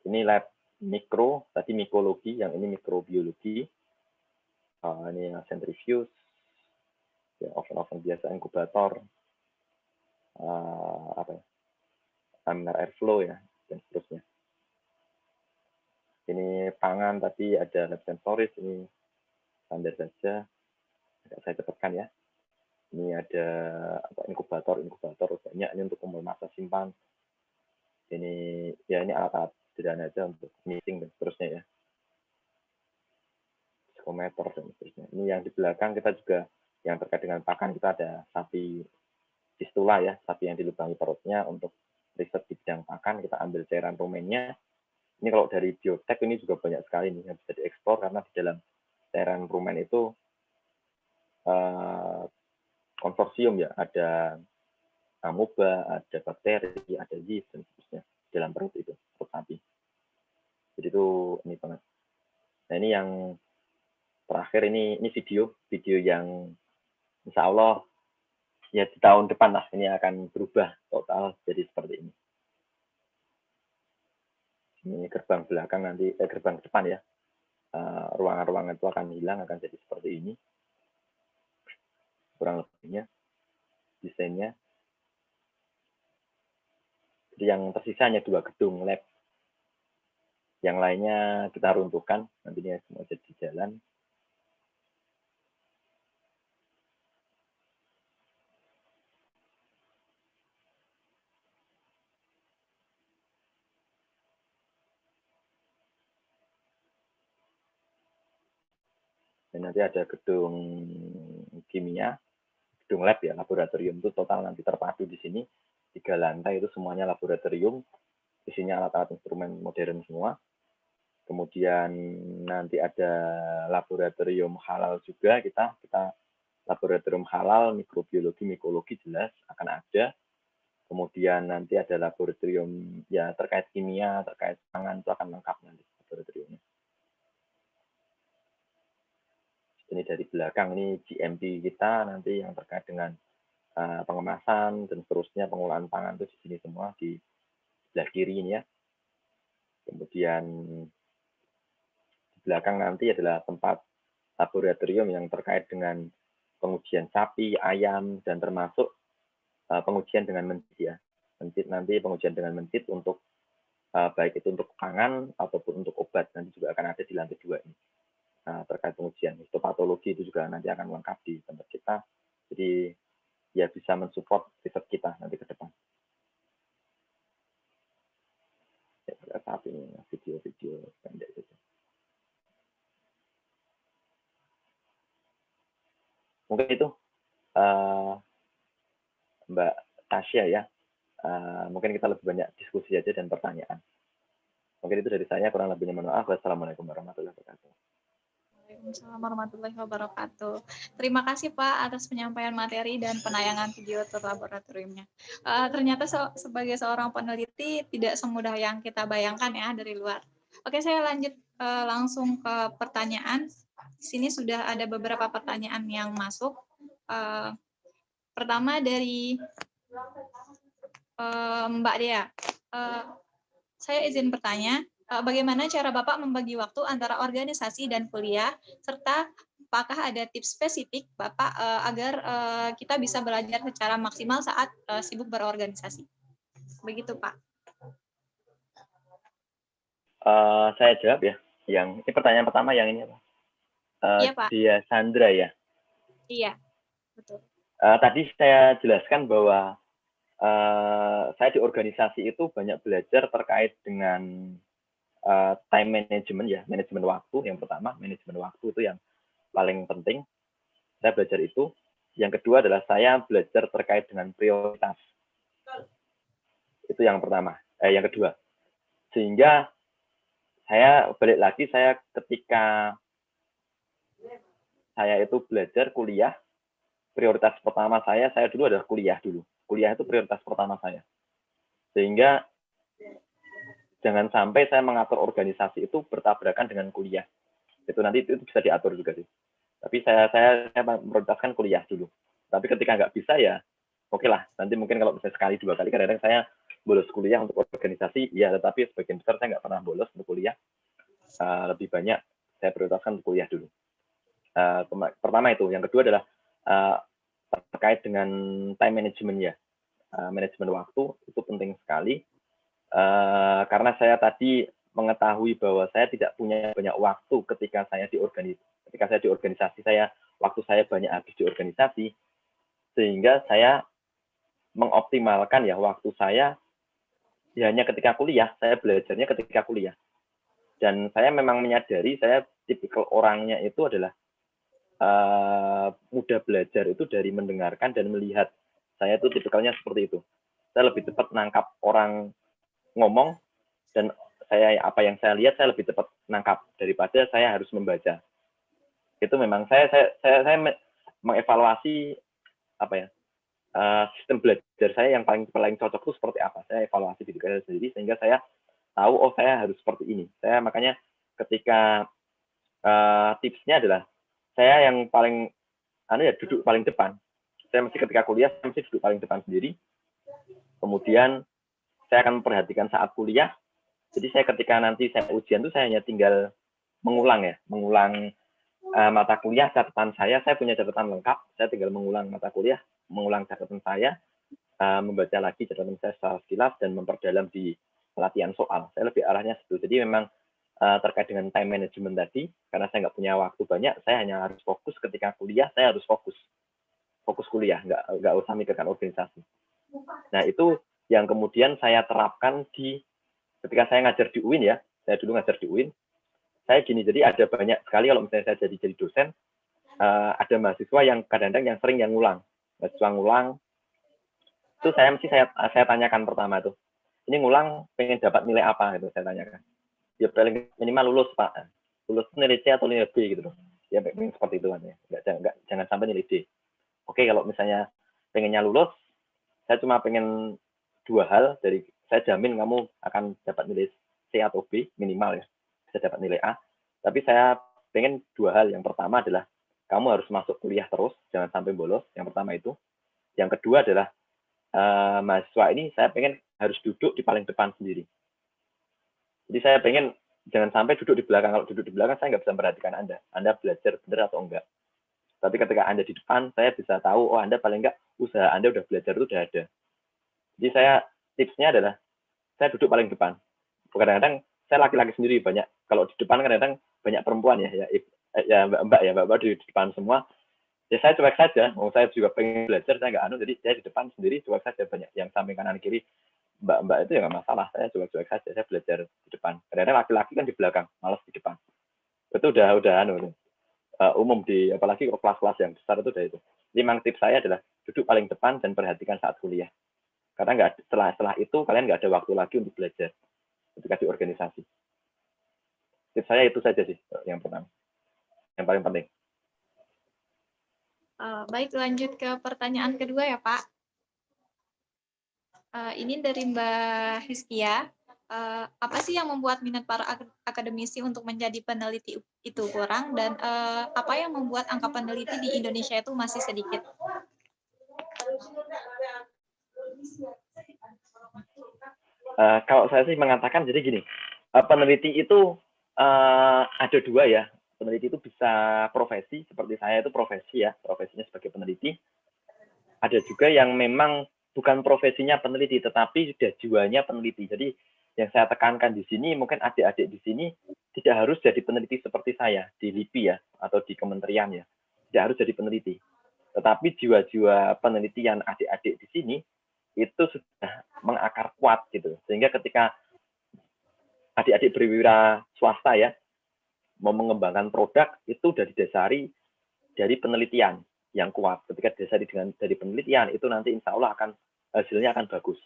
Ini lab mikro, tadi mikologi, yang ini mikrobiologi. Ini centrifuge, ya, oven-oven biasa, inkubator, laminar airflow ya, dan seterusnya. Ini pangan tadi ada lab sensoris, ini standar saja. Saya cepatkan ya. Ini ada inkubator banyak ini untuk memasak simpan. Ini ya ini alat-alat sederhana aja untuk meeting dan seterusnya ya. Psikometer dan seterusnya. Ini yang di belakang kita juga yang terkait dengan pakan, kita ada sapi fistula ya, sapi yang dilubangi perutnya untuk riset di bidang pakan, kita ambil cairan rumennya. Ini kalau dari biotek ini juga banyak sekali nih yang bisa diekspor karena di dalam cairan rumen itu konsorsium ya, ada amoeba, ada bakteri, ada yeast dan seterusnya dalam perut itu, perut sapi. Jadi itu ini banget. Nah ini yang terakhir ini video yang insya Allah ya di tahun depan lah ini akan berubah total jadi seperti ini. Ini gerbang belakang nanti, gerbang depan ya. Ruangan-ruangan itu akan hilang, akan jadi seperti ini. Kurang lebihnya desainnya. Jadi yang tersisa hanya 2 gedung lab. Yang lainnya kita runtuhkan, nantinya semua jadi jalan. Dan nanti ada gedung kimia, gedung lab ya, laboratorium itu total nanti terpadu di sini. 3 lantai itu semuanya laboratorium, isinya alat-alat instrumen modern semua. Kemudian nanti ada laboratorium halal juga, kita laboratorium halal, mikrobiologi, mikologi jelas akan ada. Kemudian nanti ada laboratorium ya terkait kimia, terkait pangan itu akan lengkap nanti laboratoriumnya. Ini dari belakang ini GMP kita nanti yang terkait dengan pengemasan dan seterusnya, pengolahan pangan itu di sini semua di sebelah kiri ini ya. Kemudian di belakang nanti adalah tempat laboratorium yang terkait dengan pengujian sapi, ayam, dan termasuk pengujian dengan mentit ya. Mentit nanti pengujian dengan mentit untuk baik itu untuk pangan ataupun untuk obat, nanti juga akan ada di lantai 2 ini. Terkait pengujian histopatologi itu juga nanti akan lengkap di tempat kita, jadi ya bisa mensupport riset kita nanti ke depan. Ya, saat ini video-video pendek itu. Mungkin itu Mbak Tasya ya. Mungkin kita lebih banyak diskusi aja dan pertanyaan. Mungkin itu dari saya, kurang lebihnya mohon maaf. Wassalamualaikum warahmatullahi wabarakatuh. Waalaikumsalam warahmatullahi wabarakatuh. Terima kasih Pak atas penyampaian materi dan penayangan video tour laboratoriumnya. Ternyata sebagai seorang peneliti tidak semudah yang kita bayangkan ya dari luar. Oke, saya lanjut langsung ke pertanyaan. Di sini sudah ada beberapa pertanyaan yang masuk. Pertama dari Mbak Dea. Saya izin bertanya, bagaimana cara Bapak membagi waktu antara organisasi dan kuliah, serta apakah ada tips spesifik Bapak agar kita bisa belajar secara maksimal saat sibuk berorganisasi? Begitu, Pak. Saya jawab ya. Ini pertanyaan pertama yang ini apa? Iya, Pak. Dia Sandra ya? Iya, betul. Tadi saya jelaskan bahwa saya di organisasi itu banyak belajar terkait dengan time management ya, manajemen waktu yang pertama, manajemen waktu itu yang paling penting. Saya belajar itu. Yang kedua adalah saya belajar terkait dengan prioritas. Itu yang pertama, yang kedua. Sehingga saya balik lagi, saya ketika saya itu belajar kuliah, prioritas pertama saya dulu adalah kuliah dulu. Kuliah itu prioritas pertama saya. Sehingga jangan sampai saya mengatur organisasi itu bertabrakan dengan kuliah. Itu nanti itu bisa diatur juga sih. Tapi saya prioritaskan kuliah dulu. Tapi ketika nggak bisa ya, oke lah. Nanti mungkin kalau bisa sekali 2 kali, kadang-kadang saya bolos kuliah untuk organisasi, ya tetapi sebagian besar saya nggak pernah bolos untuk kuliah. Lebih banyak saya prioritaskan untuk kuliah dulu. Pertama itu. Yang kedua adalah terkait dengan time management ya. Manajemen waktu itu penting sekali. Karena saya tadi mengetahui bahwa saya tidak punya banyak waktu ketika saya di organisasi, waktu saya banyak habis di organisasi, sehingga saya mengoptimalkan ya waktu saya ya hanya ketika kuliah, saya belajarnya ketika kuliah. Dan saya memang menyadari saya tipikal orangnya itu adalah mudah belajar itu dari mendengarkan dan melihat. Saya itu tipikalnya seperti itu. Saya lebih cepat nangkap orang ngomong, dan apa yang saya lihat saya lebih cepat nangkap daripada saya harus membaca. Itu memang saya mengevaluasi apa ya, sistem belajar saya yang paling cocok itu seperti apa. Saya evaluasi diri saya sendiri sehingga saya tahu saya harus seperti ini. Saya makanya ketika tipsnya adalah saya yang paling duduk paling depan. Saya mesti ketika kuliah saya mesti duduk paling depan sendiri. Kemudian saya akan memperhatikan saat kuliah. Jadi saya ketika nanti saya ujian itu saya hanya tinggal mengulang mata kuliah, catatan saya punya catatan lengkap. Saya tinggal mengulang mata kuliah, mengulang catatan saya, membaca lagi catatan saya secara sekilas dan memperdalam di latihan soal. Saya lebih arahnya situ. Jadi memang terkait dengan time management tadi, karena saya nggak punya waktu banyak, saya hanya harus fokus ketika kuliah, saya harus fokus kuliah, nggak usah mikirkan organisasi. Nah itu yang kemudian saya terapkan ketika saya ngajar di UIN ya, saya dulu ngajar di UIN, saya gini, jadi ada banyak sekali kalau misalnya saya jadi dosen, ada mahasiswa yang kadang-kadang yang sering yang ngulang, mahasiswa ngulang, itu saya tanyakan pertama tuh, ini ngulang pengen dapat nilai apa gitu, saya tanyakan. Ya paling minimal lulus Pak, lulus nilai C atau nilai B gitu loh, ya pengen seperti itu kan ya, jangan sampai nilai D. Oke, kalau misalnya pengennya lulus, saya cuma pengen 2 hal, saya jamin kamu akan dapat nilai C atau B minimal ya, bisa dapat nilai A. Tapi saya pengen 2 hal. Yang pertama adalah kamu harus masuk kuliah terus, jangan sampai bolos. Yang pertama itu. Yang kedua adalah mahasiswa ini saya pengen harus duduk di paling depan sendiri. Jadi saya pengen jangan sampai duduk di belakang. Kalau duduk di belakang saya nggak bisa memperhatikan Anda. Anda belajar benar atau enggak. Tapi ketika Anda di depan, saya bisa tahu, Anda paling enggak usaha Anda udah belajar itu udah ada. Jadi tipsnya adalah, saya duduk paling depan. kadang-kadang saya laki-laki sendiri banyak, kalau di depan kadang-kadang banyak perempuan ya mbak-mbak di depan semua. Ya saya cuek saja, saya juga pengen belajar, saya nggak jadi saya di depan sendiri cuek saja, banyak yang samping kanan kiri mbak-mbak itu ya nggak masalah, saya cuek-cuek saja, saya belajar di depan. Kadang-kadang laki-laki kan di belakang, malas di depan. Itu udah umum apalagi kelas-kelas yang besar itu udah itu. Memang tips saya adalah duduk paling depan dan perhatikan saat kuliah. Karena setelah itu kalian nggak ada waktu lagi untuk belajar ketika di organisasi. Tips saya itu saja sih yang pertama, yang paling penting. Baik, lanjut ke pertanyaan kedua ya Pak. Ini dari Mbak Hiskia. Apa sih yang membuat minat para akademisi untuk menjadi peneliti itu kurang, dan apa yang membuat angka peneliti di Indonesia itu masih sedikit? Kalau saya sih mengatakan jadi gini, peneliti itu ada dua ya. Peneliti itu bisa profesi, seperti saya itu profesi ya, profesinya sebagai peneliti. Ada juga yang memang bukan profesinya peneliti, tetapi sudah jiwanya peneliti. Jadi yang saya tekankan di sini, mungkin adik-adik di sini tidak harus jadi peneliti seperti saya di LIPI ya, atau di kementerian ya. Tidak harus jadi peneliti. Tetapi jiwa-jiwa penelitian adik-adik di sini itu sudah mengakar kuat gitu. Sehingga ketika adik-adik berwira swasta ya, mau mengembangkan produk, itu sudah didasari dari penelitian yang kuat. Ketika didasari dari penelitian, itu nanti insya Allah hasilnya akan bagus.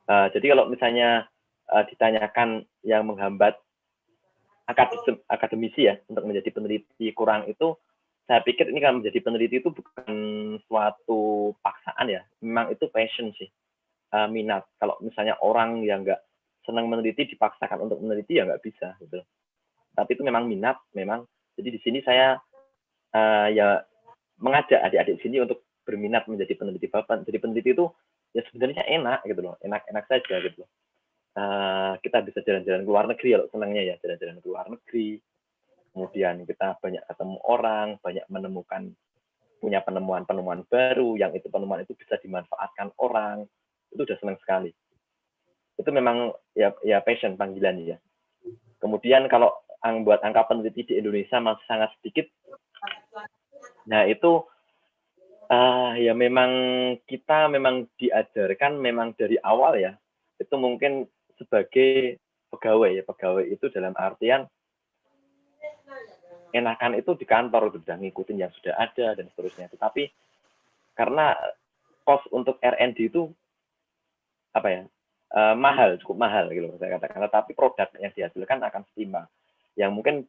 Jadi kalau misalnya ditanyakan yang menghambat akademisi ya untuk menjadi peneliti kurang, itu saya pikir ini kan menjadi peneliti itu bukan suatu paksaan ya, memang itu passion sih, minat. Kalau misalnya orang yang nggak senang meneliti dipaksakan untuk meneliti ya nggak bisa gitu. Tapi itu memang minat, memang. Jadi di sini saya ya mengajak adik-adik sini untuk berminat menjadi peneliti. Jadi peneliti itu ya sebenarnya enak gitu loh, enak saja gitu loh. Kita bisa jalan-jalan ke luar negeri kalau senangnya ya, jalan-jalan ke luar negeri. Kemudian kita banyak ketemu orang, banyak punya penemuan-penemuan baru, yang itu penemuan itu bisa dimanfaatkan orang, itu udah senang sekali. Itu memang ya passion, panggilan ya. Kemudian kalau buat angka peneliti di Indonesia masih sangat sedikit, nah itu ya memang kita memang diajarkan memang dari awal ya, itu mungkin sebagai pegawai ya, pegawai itu dalam artian enakan itu di kantor sudah ngikutin yang sudah ada dan seterusnya. Tetapi karena cost untuk R&D itu apa ya, cukup mahal gitu saya katakan. Tetapi produk yang dihasilkan akan setimbang. Yang mungkin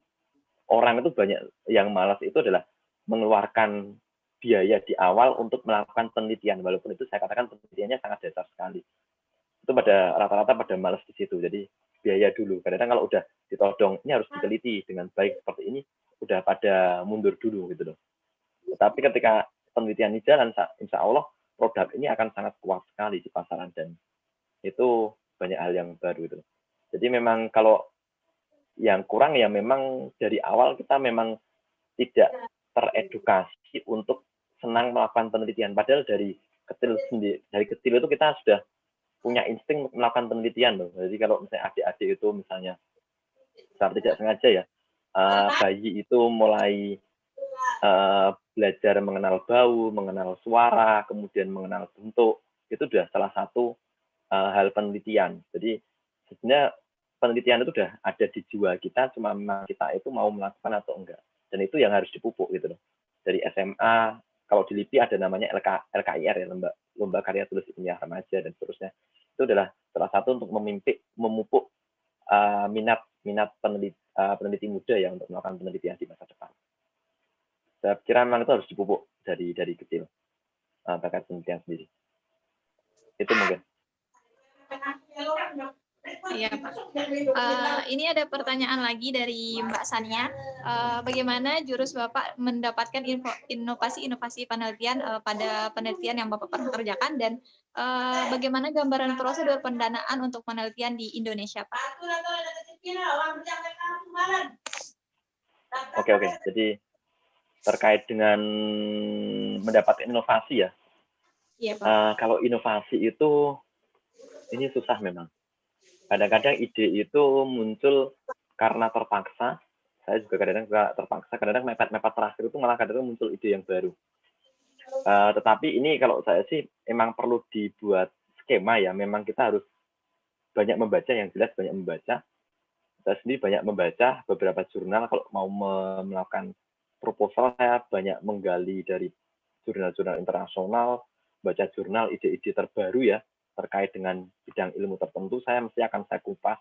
orang itu banyak yang malas itu adalah mengeluarkan biaya di awal untuk melakukan penelitian, walaupun itu saya katakan penelitiannya sangat dasar sekali. Itu pada rata-rata pada malas di situ. Jadi biaya dulu. Kadang-kadang kalau udah ditodong ini harus diteliti dengan baik seperti ini, udah pada mundur dulu gitu loh. Tetapi ketika penelitian ini jalan, insya Allah produk ini akan sangat kuat sekali di pasaran, dan itu banyak hal yang baru itu. Jadi memang kalau yang kurang ya memang dari awal kita memang tidak teredukasi untuk senang melakukan penelitian. Padahal dari kecil itu kita sudah punya insting untuk melakukan penelitian loh. Jadi kalau misalnya adik-adik itu misalnya secara tidak sengaja ya, bayi itu mulai belajar mengenal bau, mengenal suara, kemudian mengenal bentuk, itu sudah salah satu hal penelitian. Jadi sebenarnya penelitian itu sudah ada di jiwa kita, cuma memang kita itu mau melakukan atau enggak. Dan itu yang harus dipupuk gitu loh. Dari SMA, kalau di LIPI ada namanya LKIR ya, lomba karya tulis ilmiah remaja dan seterusnya. Itu adalah salah satu untuk memupuk minat peneliti muda ya untuk melakukan penelitian di masa depan. Saya kira memang itu harus dipupuk dari kecil terkait penelitian sendiri. Itu mungkin. Iya, Pak. Ini ada pertanyaan lagi dari Mbak Sania. Bagaimana jurus Bapak mendapatkan inovasi-inovasi penelitian pada penelitian yang Bapak pernah kerjakan, dan bagaimana gambaran prosedur pendanaan untuk penelitian di Indonesia, Pak? Oke. Jadi terkait dengan mendapatkan inovasi ya. Iya, Pak. Kalau inovasi itu ini susah memang. Kadang-kadang ide itu muncul karena terpaksa. Saya juga kadang-kadang terpaksa. Kadang-kadang mepet-mepet terakhir itu malah kadang-kadang muncul ide yang baru. Tetapi ini kalau saya sih memang perlu dibuat skema ya. Memang kita harus banyak membaca, yang jelas banyak membaca. Saya sendiri banyak membaca beberapa jurnal. Kalau mau melakukan proposal, saya banyak menggali dari jurnal-jurnal internasional, baca jurnal, ide-ide terbaru ya, terkait dengan bidang ilmu tertentu, saya mesti akan saya kupas.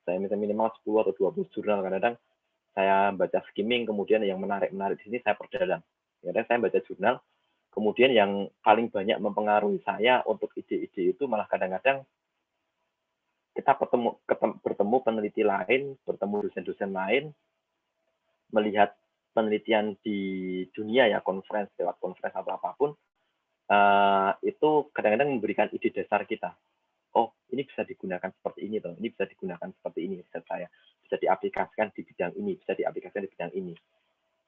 Saya minimal 10 atau 20 jurnal, kadang-kadang saya baca skimming, kemudian yang menarik-menarik di sini saya perdalam. Kadang saya baca jurnal, kemudian yang paling banyak mempengaruhi saya untuk ide-ide itu malah kadang-kadang kita bertemu peneliti lain, bertemu dosen-dosen lain, melihat penelitian di dunia ya, conference, lewat conference atau apapun, itu kadang-kadang memberikan ide dasar kita. Oh, ini bisa digunakan seperti ini, toh. Ini bisa digunakan seperti ini, riset saya. Bisa diaplikasikan di bidang ini, bisa diaplikasikan di bidang ini.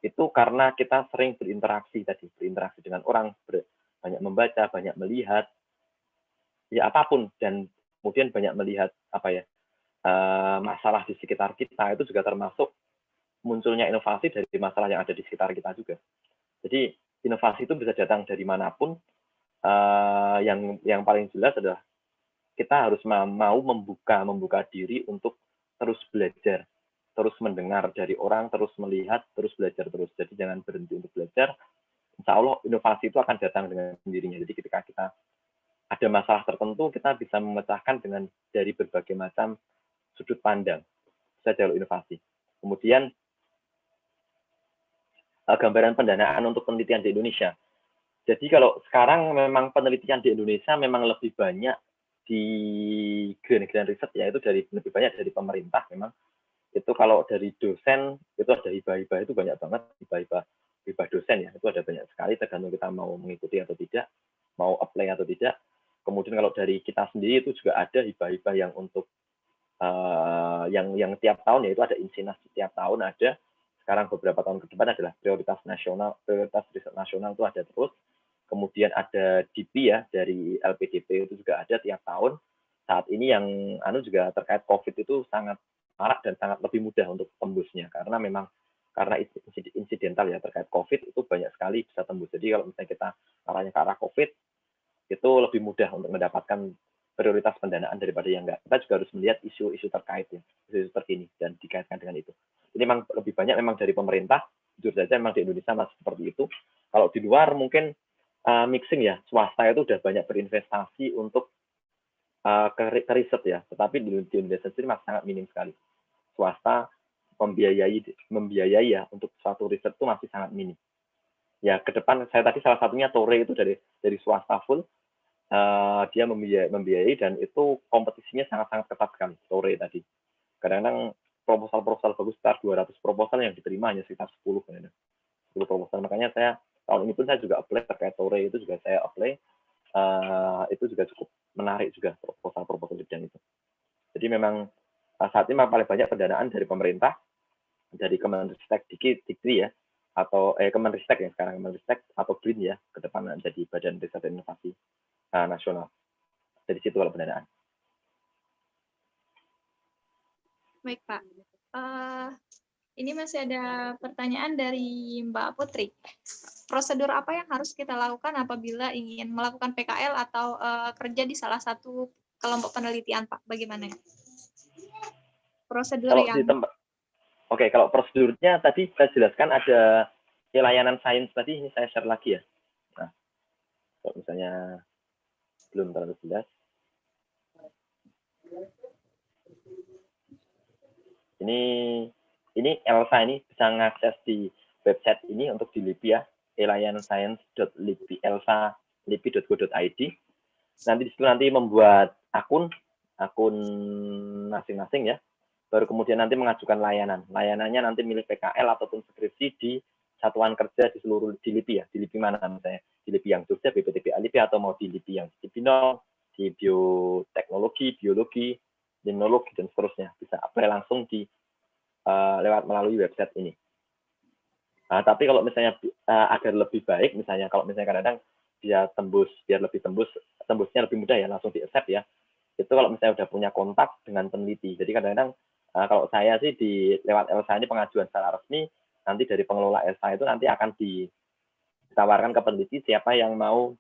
Itu karena kita sering berinteraksi tadi, berinteraksi dengan orang, banyak membaca, banyak melihat, ya apapun, dan kemudian banyak melihat apa ya, masalah di sekitar kita, itu juga termasuk munculnya inovasi dari masalah yang ada di sekitar kita juga. Jadi inovasi itu bisa datang dari manapun. Yang paling jelas adalah kita harus mau membuka diri untuk terus belajar, terus mendengar dari orang, terus melihat, terus belajar terus. Jadi jangan berhenti untuk belajar. Insya Allah inovasi itu akan datang dengan sendirinya. Jadi ketika kita ada masalah tertentu, kita bisa memecahkan dari berbagai macam sudut pandang. Bisa jalur inovasi. Kemudian gambaran pendanaan untuk penelitian di Indonesia. Jadi kalau sekarang memang penelitian di Indonesia memang lebih banyak di grant riset ya, itu lebih banyak dari pemerintah memang. Itu kalau dari dosen itu ada hibah-hibah, itu banyak banget hibah dosen ya, itu ada banyak sekali tergantung kita mau mengikuti atau tidak, mau apply atau tidak. Kemudian kalau dari kita sendiri itu juga ada hibah-hibah yang untuk yang tiap tahun, yaitu ada insinas tiap tahun ada. Sekarang beberapa tahun ke depan adalah prioritas riset nasional itu ada terus. Kemudian ada DIPI ya, dari LPDP itu juga ada tiap tahun. Saat ini yang juga terkait COVID itu sangat marak dan sangat lebih mudah untuk tembusnya, karena insidental ya, terkait COVID itu banyak sekali bisa tembus. Jadi kalau misalnya kita arahnya ke arah COVID, itu lebih mudah untuk mendapatkan prioritas pendanaan daripada yang enggak. Kita juga harus melihat isu-isu terkait ya, isu-isu terkini dan dikaitkan dengan itu. Jadi memang lebih banyak memang dari pemerintah, jujur saja memang di Indonesia masih seperti itu. Kalau di luar mungkin mixing ya, swasta itu udah banyak berinvestasi untuk ke riset ya, tetapi di Indonesia sendiri masih sangat minim sekali. Swasta membiayai ya untuk suatu riset itu masih sangat minim. Ya ke depan saya tadi salah satunya Tore itu dari swasta full, dia membiayai dan itu kompetisinya sangat-sangat ketat sekali, Tore tadi. Kadang-kadang proposal bagus sekitar 200 proposal yang diterima hanya sekitar 10 kadang-kadang. 10 proposal. Makanya saya tahun ini pun saya juga apply terkait Tore, itu juga saya apply. Itu juga cukup menarik juga proposal-proposal di bidang itu. Jadi memang saat ini memang paling banyak pendanaan dari pemerintah, dari Kemenristek Dikti ya, atau Kemenristek yang sekarang Kemenristek atau BRIN ya, ke depan jadi Badan Riset dan Inovasi Nasional. Dari situ kalau pendanaan. Baik Pak. Ini masih ada pertanyaan dari Mbak Putri. Prosedur apa yang harus kita lakukan apabila ingin melakukan PKL atau kerja di salah satu kelompok penelitian, Pak? Bagaimana? Prosedur kalau kalau prosedurnya tadi saya jelaskan, ada layanan sains tadi, ini saya share lagi ya. Nah, kalau misalnya belum terlalu jelas. Ini Elsa ini bisa mengakses di website ini untuk di LIPI ya, elayanscience.lipi.go.id. Nanti di situ membuat akun masing-masing ya. Baru kemudian nanti mengajukan layanan. Layanannya nanti milih PKL ataupun skripsi di satuan kerja di seluruh di LIPI ya. Di LIPI mana misalnya? Di LIPI yang Jogja, BPTB LIPI, atau mau di LIPI yang di Cibinong, di bioteknologi, biologi, limnologi, dan seterusnya. Bisa apply langsung lewat melalui website ini. Tapi kalau misalnya agar lebih baik, misalnya kalau misalnya kadang-kadang biar tembusnya lebih mudah ya, langsung di accept ya. itu kalau misalnya udah punya kontak dengan peneliti. Jadi kadang-kadang kalau saya sih lewat ELSA ini pengajuan secara resmi, nanti dari pengelola ELSA itu nanti akan ditawarkan ke peneliti siapa yang mau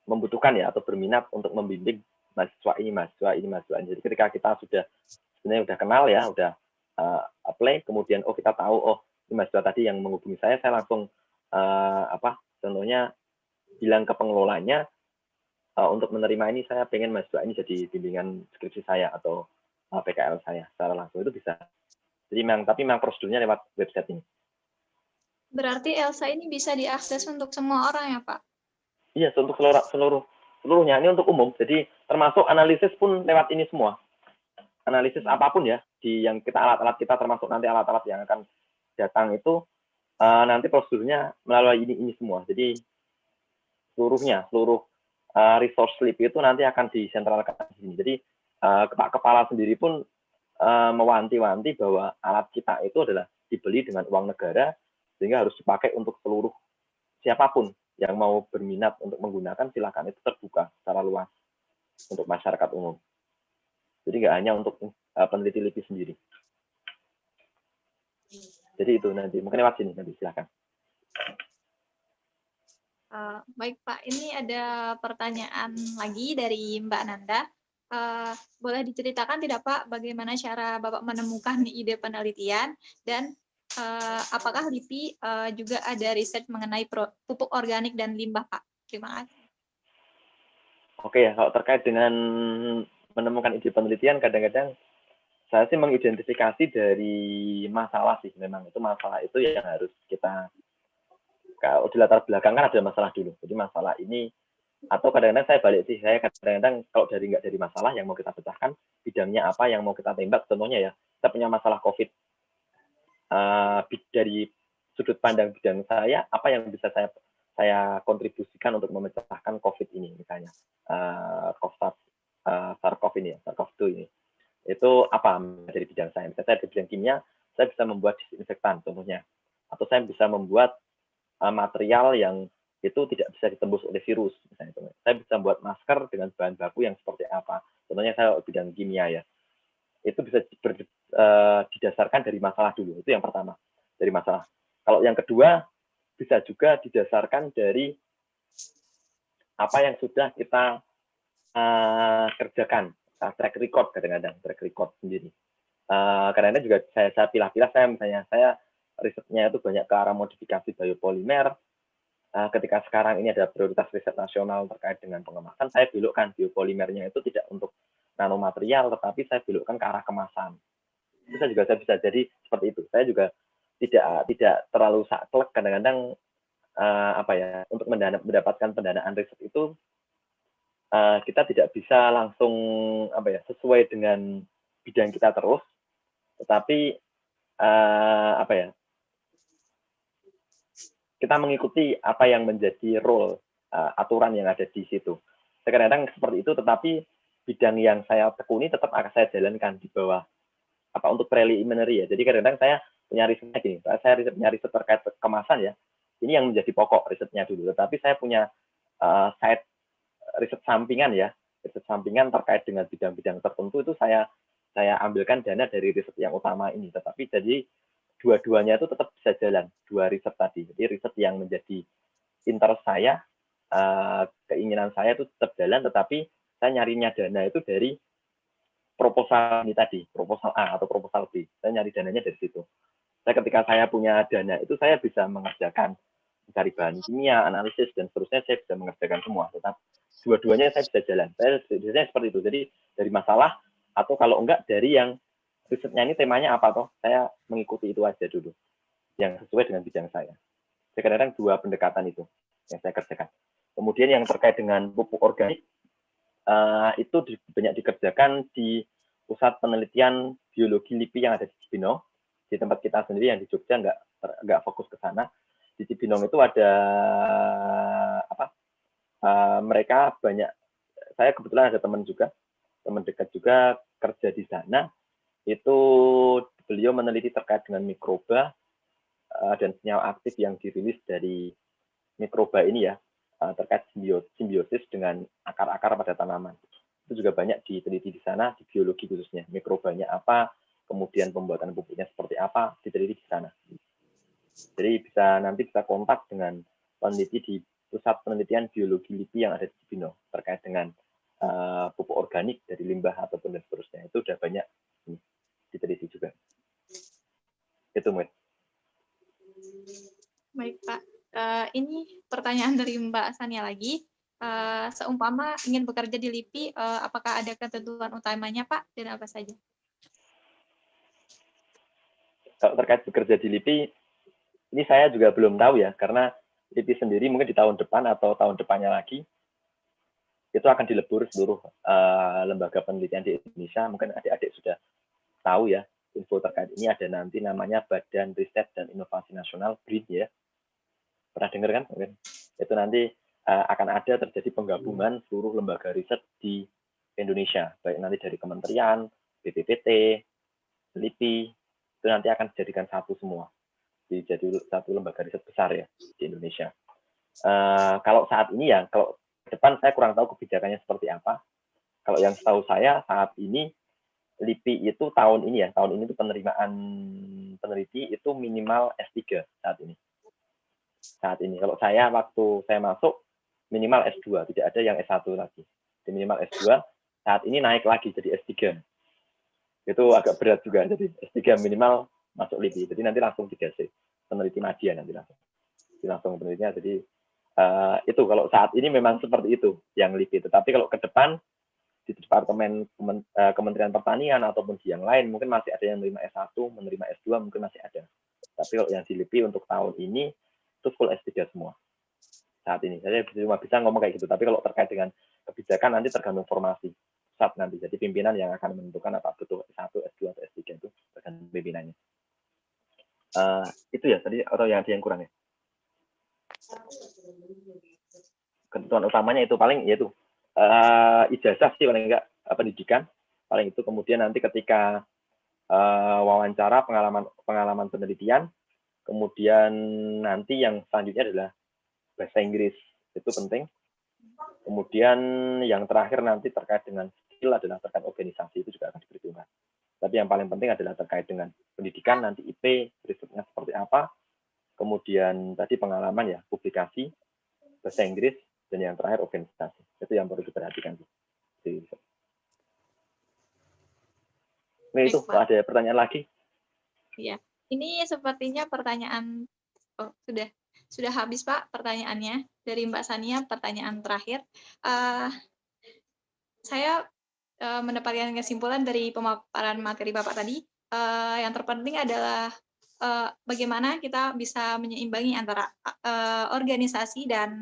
membutuhkan ya atau berminat untuk membimbing mahasiswa ini. Jadi ketika kita sebenarnya udah kenal ya, udah apply, kemudian kita tahu ini mahasiswa tadi yang menghubungi saya langsung contohnya bilang ke pengelolanya untuk menerima ini saya pengen mahasiswa ini jadi bimbingan skripsi saya atau PKL saya secara langsung, itu bisa. Jadi tapi memang prosedurnya lewat website ini. Berarti ELSA ini bisa diakses untuk semua orang ya Pak? Iya, untuk seluruhnya, ini untuk umum. Jadi termasuk analisis pun lewat ini semua. Analisis apapun ya, yang alat-alat kita termasuk nanti alat-alat yang akan datang itu nanti prosedurnya melalui ini semua. Jadi seluruh resource slip itu nanti akan disentralkan di sini. Jadi Pak Kepala sendiri pun mewanti-wanti bahwa alat kita itu adalah dibeli dengan uang negara, sehingga harus dipakai untuk seluruh siapapun yang mau berminat untuk menggunakan, silakan, itu terbuka secara luas untuk masyarakat umum. Jadi nggak hanya untuk peneliti LIPI sendiri. Jadi itu nanti, mungkin lewat sini nanti silakan. Baik Pak, ini ada pertanyaan lagi dari Mbak Nanda. Boleh diceritakan tidak Pak, bagaimana cara Bapak menemukan ide penelitian, dan apakah LIPI juga ada riset mengenai pupuk organik dan limbah Pak? Terima kasih. Oke ya, kalau terkait dengan menemukan ide penelitian, kadang-kadang saya sih mengidentifikasi dari masalah sih, memang itu masalah itu yang harus kita, kalau di latar belakang kan ada masalah dulu. Jadi masalah ini, atau kadang-kadang saya balik sih, saya kadang-kadang kalau nggak dari masalah yang mau kita pecahkan, bidangnya apa yang mau kita tembak, contohnya ya, kita punya masalah COVID. Dari sudut pandang bidang saya, apa yang bisa saya kontribusikan untuk memecahkan COVID ini, misalnya SARS-CoV ini ya, SARS-CoV-2 ini. Itu apa dari bidang saya? Misalnya saya di bidang kimia, saya bisa membuat disinfektan contohnya, atau saya bisa membuat material yang itu tidak bisa ditembus oleh virus, misalnya. Saya bisa membuat masker dengan bahan baku yang seperti apa, contohnya saya bidang kimia ya. Itu bisa didasarkan dari masalah dulu, itu yang pertama, dari masalah. Kalau yang kedua, bisa juga didasarkan dari apa yang sudah kita kerjakan, track record, kadang-kadang track record sendiri. Karena juga saya pilah-pilah, saya risetnya itu banyak ke arah modifikasi biopolimer. Ketika sekarang ini ada prioritas riset nasional terkait dengan pengemasan, saya belokkan biopolimernya itu tidak untuk nanomaterial, tetapi saya belokkan ke arah kemasan. Itu saya bisa jadi seperti itu. Saya juga tidak terlalu saklek, kadang-kadang untuk mendapatkan pendanaan riset itu kita tidak bisa langsung sesuai dengan bidang kita terus, tetapi kita mengikuti apa yang menjadi role aturan yang ada di situ. Kadang-kadang seperti itu, tetapi bidang yang saya tekuni tetap akan saya jalankan di bawah untuk preliminary ya. Jadi kadang-kadang saya punya risetnya gini, saya punya riset terkait kemasan ya. Ini yang menjadi pokok risetnya dulu, tetapi saya punya side riset sampingan ya, riset sampingan terkait dengan bidang-bidang tertentu, itu saya ambilkan dana dari riset yang utama ini. Tetapi jadi dua-duanya itu tetap bisa jalan, dua riset tadi. Jadi riset yang menjadi interest saya, keinginan saya itu tetap jalan, tetapi saya nyarinya dana itu dari proposal ini tadi, proposal A atau proposal B. Saya nyari dananya dari situ. Ketika saya punya dana itu, saya bisa mengerjakan mencari bahan kimia, analisis, dan seterusnya, saya bisa mengerjakan semua. Tetap dua-duanya saya bisa jalan. Saya biasanya seperti itu. Jadi dari masalah, atau kalau enggak dari yang risetnya ini temanya apa toh, saya mengikuti itu aja dulu, yang sesuai dengan bidang saya. Kadang-kadang dua pendekatan itu yang saya kerjakan. Kemudian yang terkait dengan pupuk organik, itu banyak dikerjakan di pusat penelitian biologi LIPI yang ada di Cibinong. Di tempat kita sendiri yang di Jogja nggak fokus ke sana. Di Cibinong itu ada mereka banyak, saya kebetulan ada teman dekat juga kerja di sana. Itu beliau meneliti terkait dengan mikroba dan senyawa aktif yang dirilis dari mikroba ini ya. terkait simbiosis dengan akar-akar pada tanaman. Itu juga banyak diteliti di sana, di biologi khususnya. Mikrobanya apa, kemudian pembuatan pupuknya seperti apa, diteliti di sana. Jadi nanti bisa kontak dengan peneliti di Pusat Penelitian Biologi LIPI yang ada di Cibinong terkait dengan pupuk organik dari limbah ataupun dan seterusnya. Itu udah banyak diteliti juga. Itu, Mbak. Baik, Pak. Ini pertanyaan dari Mbak Sania lagi. Seumpama ingin bekerja di LIPI, apakah ada ketentuan utamanya, Pak, dan apa saja? Kalau terkait bekerja di LIPI, ini saya juga belum tahu ya, karena LIPI sendiri mungkin di tahun depan atau tahun depannya lagi, itu akan dilebur seluruh lembaga penelitian di Indonesia. Mungkin adik-adik sudah tahu ya, info terkait ini ada nanti namanya Badan Riset dan Inovasi Nasional, BRIN ya. Pernah dengar kan? Mungkin. Itu nanti akan ada terjadi penggabungan seluruh lembaga riset di Indonesia, baik nanti dari kementerian, BPPT, LIPI, itu nanti akan dijadikan satu semua. Jadi satu lembaga riset besar ya di Indonesia. Kalau saat ini ya, kalau ke depan saya kurang tahu kebijakannya seperti apa. Kalau yang setahu saya saat ini LIPI itu tahun ini itu penerimaan peneliti itu minimal S3 saat ini. Saat ini, kalau saya waktu saya masuk minimal S2, tidak ada yang S1 lagi. Jadi minimal S2, saat ini naik lagi jadi S3. Itu agak berat juga, jadi S3 minimal masuk LIPI. Jadi nanti langsung 3C, peneliti media nanti langsung. Jadi langsung penelitinya, jadi itu kalau saat ini memang seperti itu yang LIPI. Tetapi kalau ke depan di Departemen Kementerian Pertanian ataupun di yang lain mungkin masih ada yang menerima S1, menerima S2 mungkin masih ada. Tapi kalau yang di LIPI untuk tahun ini itu full S3 semua. Saat ini saya cuma bisa ngomong kayak gitu. Tapi kalau terkait dengan kebijakan nanti tergantung formasi pusat nanti. Jadi pimpinan yang akan menentukan apa betul S1, S2 atau S3 itu tergantung pimpinannya. Itu ya tadi, atau yang ada yang kurang ya? Ketentuan utamanya itu paling yaitu ijazah sih paling enggak, pendidikan paling itu. Kemudian nanti ketika wawancara pengalaman penelitian, kemudian nanti yang selanjutnya adalah bahasa Inggris, itu penting. Kemudian yang terakhir nanti terkait dengan skill adalah terkait organisasi, itu juga akan diperhitungkan. Tapi yang paling penting adalah terkait dengan pendidikan, nanti IP, risetnya seperti apa, kemudian tadi pengalaman ya, publikasi, bahasa Inggris, dan yang terakhir organisasi. Itu yang perlu diperhatikan. Nah, itu ada pertanyaan lagi? Iya, ini sepertinya pertanyaan sudah habis Pak pertanyaannya dari Mbak Sania. Pertanyaan terakhir, saya mendapatkan kesimpulan dari pemaparan materi Bapak tadi. Yang terpenting adalah bagaimana kita bisa menyeimbangi antara organisasi dan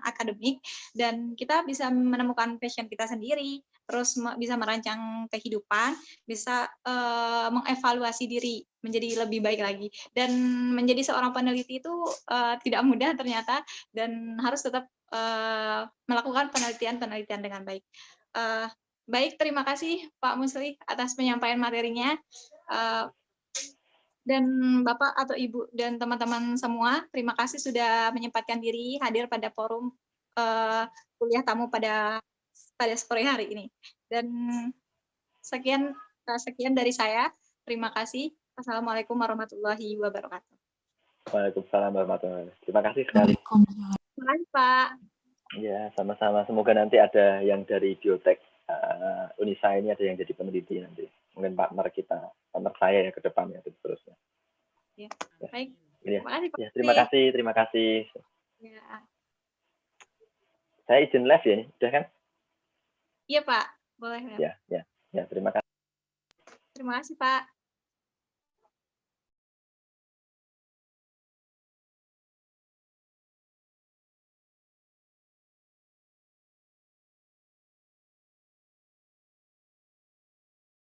akademik, dan kita bisa menemukan passion kita sendiri, terus bisa merancang kehidupan, bisa mengevaluasi diri menjadi lebih baik lagi. Dan menjadi seorang peneliti itu tidak mudah ternyata, dan harus tetap melakukan penelitian dengan baik. Baik, terima kasih Pak Musli atas penyampaian materinya. Dan Bapak atau Ibu dan teman-teman semua, terima kasih sudah menyempatkan diri hadir pada forum kuliah tamu pada sore hari ini. Dan sekian dari saya. Terima kasih. Assalamualaikum warahmatullahi wabarakatuh. Waalaikumsalam warahmatullahi wabarakatuh. Terima kasih sekali. Terima kasih, Pak. Ya, sama-sama. Semoga nanti ada yang dari Biotek Unisa ini ada yang jadi peneliti nanti. Mungkin partner kita, partner saya ya ke depannya dan seterusnya. Ya, baik. Ya. Terima kasih, Pak. Ya, terima kasih. Ya. Saya izin live ya, udah kan? Iya, Pak. Boleh. Ya, terima kasih. Terima kasih, Pak.